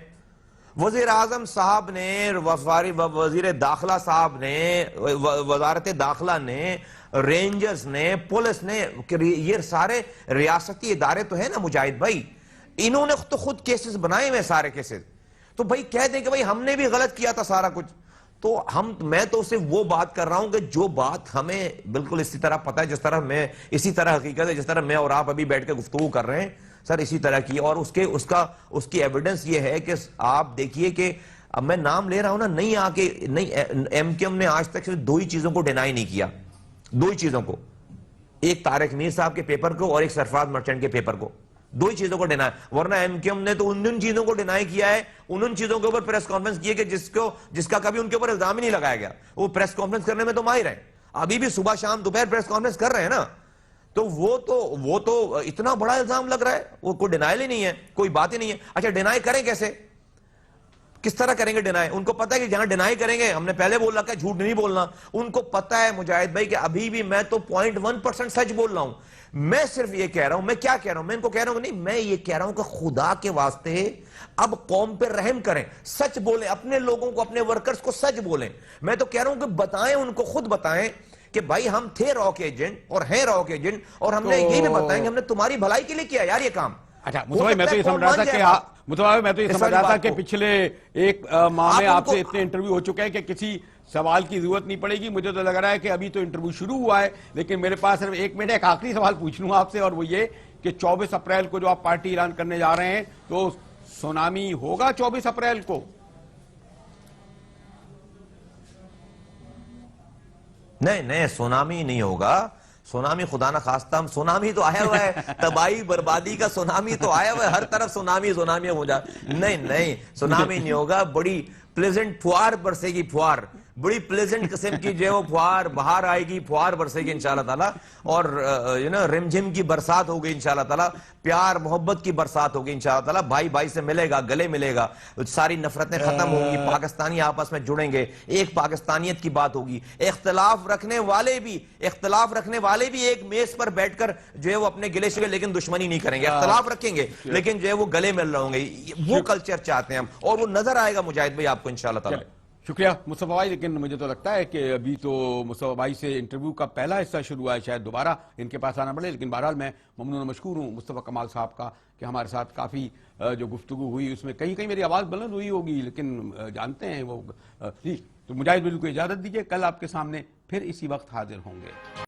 وزیر اعظم صاحب نے، وزیر داخلہ صاحب نے، وزارت داخلہ نے، رینجرز نے، پولیس نے، یہ سارے ریاستی ادارے تو ہیں نا مجاہد بھائی، انہوں نے تو خود کیسز بنائے ہوئے سارے کیسز، تو بھئی کہہ دیں کہ بھئی ہم نے بھی غلط کیا تھا سارا کچھ، تو میں تو اسے وہ بات کر رہا ہوں کہ جو بات ہمیں بالکل اسی طرح پتہ ہے، جس طرح اسی طرح حقیقت ہے، جس طرح میں اور آپ ابھی بیٹھ کے گفتگو کر رہے ہیں سر، اسی طرح کی، اور اس کی ایویڈنس یہ ہے کہ آپ دیکھیے کہ اب میں نام لے رہا ہوں نا، نہیں ایم کیو ایم نے آج تک صرف 2 ہی چیزوں کو ڈینائی نہیں کیا، 2 ہی چیزوں کو، ایک طارق میر صاحب کے پیپر کو اور ایک سرفراز مرچنٹ کے پیپر کو، 2 ہی چیزوں کو ڈینائی، ورنہ ایم کیو ایم نے تو ان چیزوں کو ڈینائی کیا ہے، ان چیزوں کے اوپر پریس کانفرنس کیے کہ جس کا کبھی ان کے اوپر الزام ہی نہیں لگایا گیا، وہ پریس کانفرنس کرنے میں تو ماہر ہیں، ابھی بھی صبح شام دوپہر پریس کانفرنس کر رہے ہیں نا، تو وہ تو اتنا بڑا الزام لگ رہا ہے، وہ کوئی ڈینائل ہی نہیں ہے، کوئی بات ہی نہیں ہے۔ اچھا ڈینائی کریں کیسے، کس طرح کریں گے ڈینائی؟ ان کو پتا ہے کہ جہاں ڈینائی کریں گے، ہم نے پہلے بول رکھا ہے جھوٹ نہیں بولنا، ان کو پتا ہے مجاہد بھائی کہ ابھی بھی میں تو 0.1% سچ بول رہا ہوں، میں صرف یہ کہہ رہا ہوں، میں کیا کہہ رہا ہوں، میں ان کو کہہ رہا ہوں نہیں، میں یہ کہہ رہا ہوں کہ خدا کے واسطے اب قوم پہ رحم کریں، سچ بولیں، اپنے لوگوں کو، اپنے ورکرز کو سچ بولیں۔ میں تو کہہ رہا ہوں کہ بتائیں، ان کو خود بتائیں کہ بھائی ہم تھے راک ایجنٹ اور ہیں راک ایجنٹ، اور ہم نے یہ بھی بتائیں کہ ہم نے تمہاری بھلائی کے لیے کیا یار یہ کام۔ اچھا مصطفیٰ میں تو یہ سمجھ رہا تھا کہ پچھلے ایک ماہ میں آپ سے اتنے انٹرویو ہو چکے ہیں کہ کسی سوال کی ضرورت نہیں پڑے گی، مجھے تو لگ رہا ہے کہ ابھی تو انٹرویو شروع ہوا ہے، لیکن میرے پاس صرف 1 منٹ ہے، ایک آخری سوال پوچھ لوں آپ سے، اور وہ یہ کہ 24 اپریل کو جو آپ پارٹی اعلان کرنے جا رہے ہیں تو سونامی ہوگا 24 اپریل کو؟ نہیں سونامی نہیں ہوگا، سونامی خدا نہ خواستہ، سونامی تو آیا ہوا ہے، تباہی بربادی کا سونامی تو آیا ہوا ہے، ہر طرف سونامی ہو جا، نہیں سونامی نہیں ہوگا، بڑی پلیزنٹ پھوار برسے گی، پھوار بڑی پلیزنٹ قسم کی جو ہے وہ پھوار باہر آئے گی، پھوار برسے گی انشاءاللہ تعالیٰ، اور رم جھم کی برسات ہوگی انشاءاللہ تعالیٰ، پیار محبت کی برسات ہوگی انشاءاللہ تعالیٰ، بھائی بھائی سے ملے گا، گلے ملے گا، ساری نفرتیں ختم ہوں گی، پاکستانی آپس میں جڑیں گے، ایک پاکستانیت کی بات ہوگی، اختلاف رکھنے والے بھی ایک میز پر بیٹھ کر جو ہے وہ اپنے گلے شگے لیکن دشمنی نہیں کریں گے، اختلاف رکھیں گے لیکن جو ہے وہ گلے مل رہے ہوں گے، وہ کلچر چاہتے ہیں ہم، اور وہ نظر آئے گا مجاہد بھائی آپ کو انشاءاللہ تعالیٰ۔ شکریہ مصطفیٰ بھائی، لیکن مجھے تو لگتا ہے کہ ابھی تو مصطفیٰ بھائی سے انٹرویو کا پہلا حصہ شروع ہوا ہے، شاید دوبارہ ان کے پاس آنا پڑے، لیکن بہرحال میں ممنون و مشکور ہوں مصطفیٰ کمال صاحب کا کہ ہمارے ساتھ کافی جو گفتگو ہوئی اس میں کہیں میری آواز بلند ہوئی ہوگی، لیکن جانتے ہیں وہ جی، تو مجاہد بلو کو اجازت دیجیے، کل آپ کے سامنے پھر اسی وقت حاضر ہوں گے۔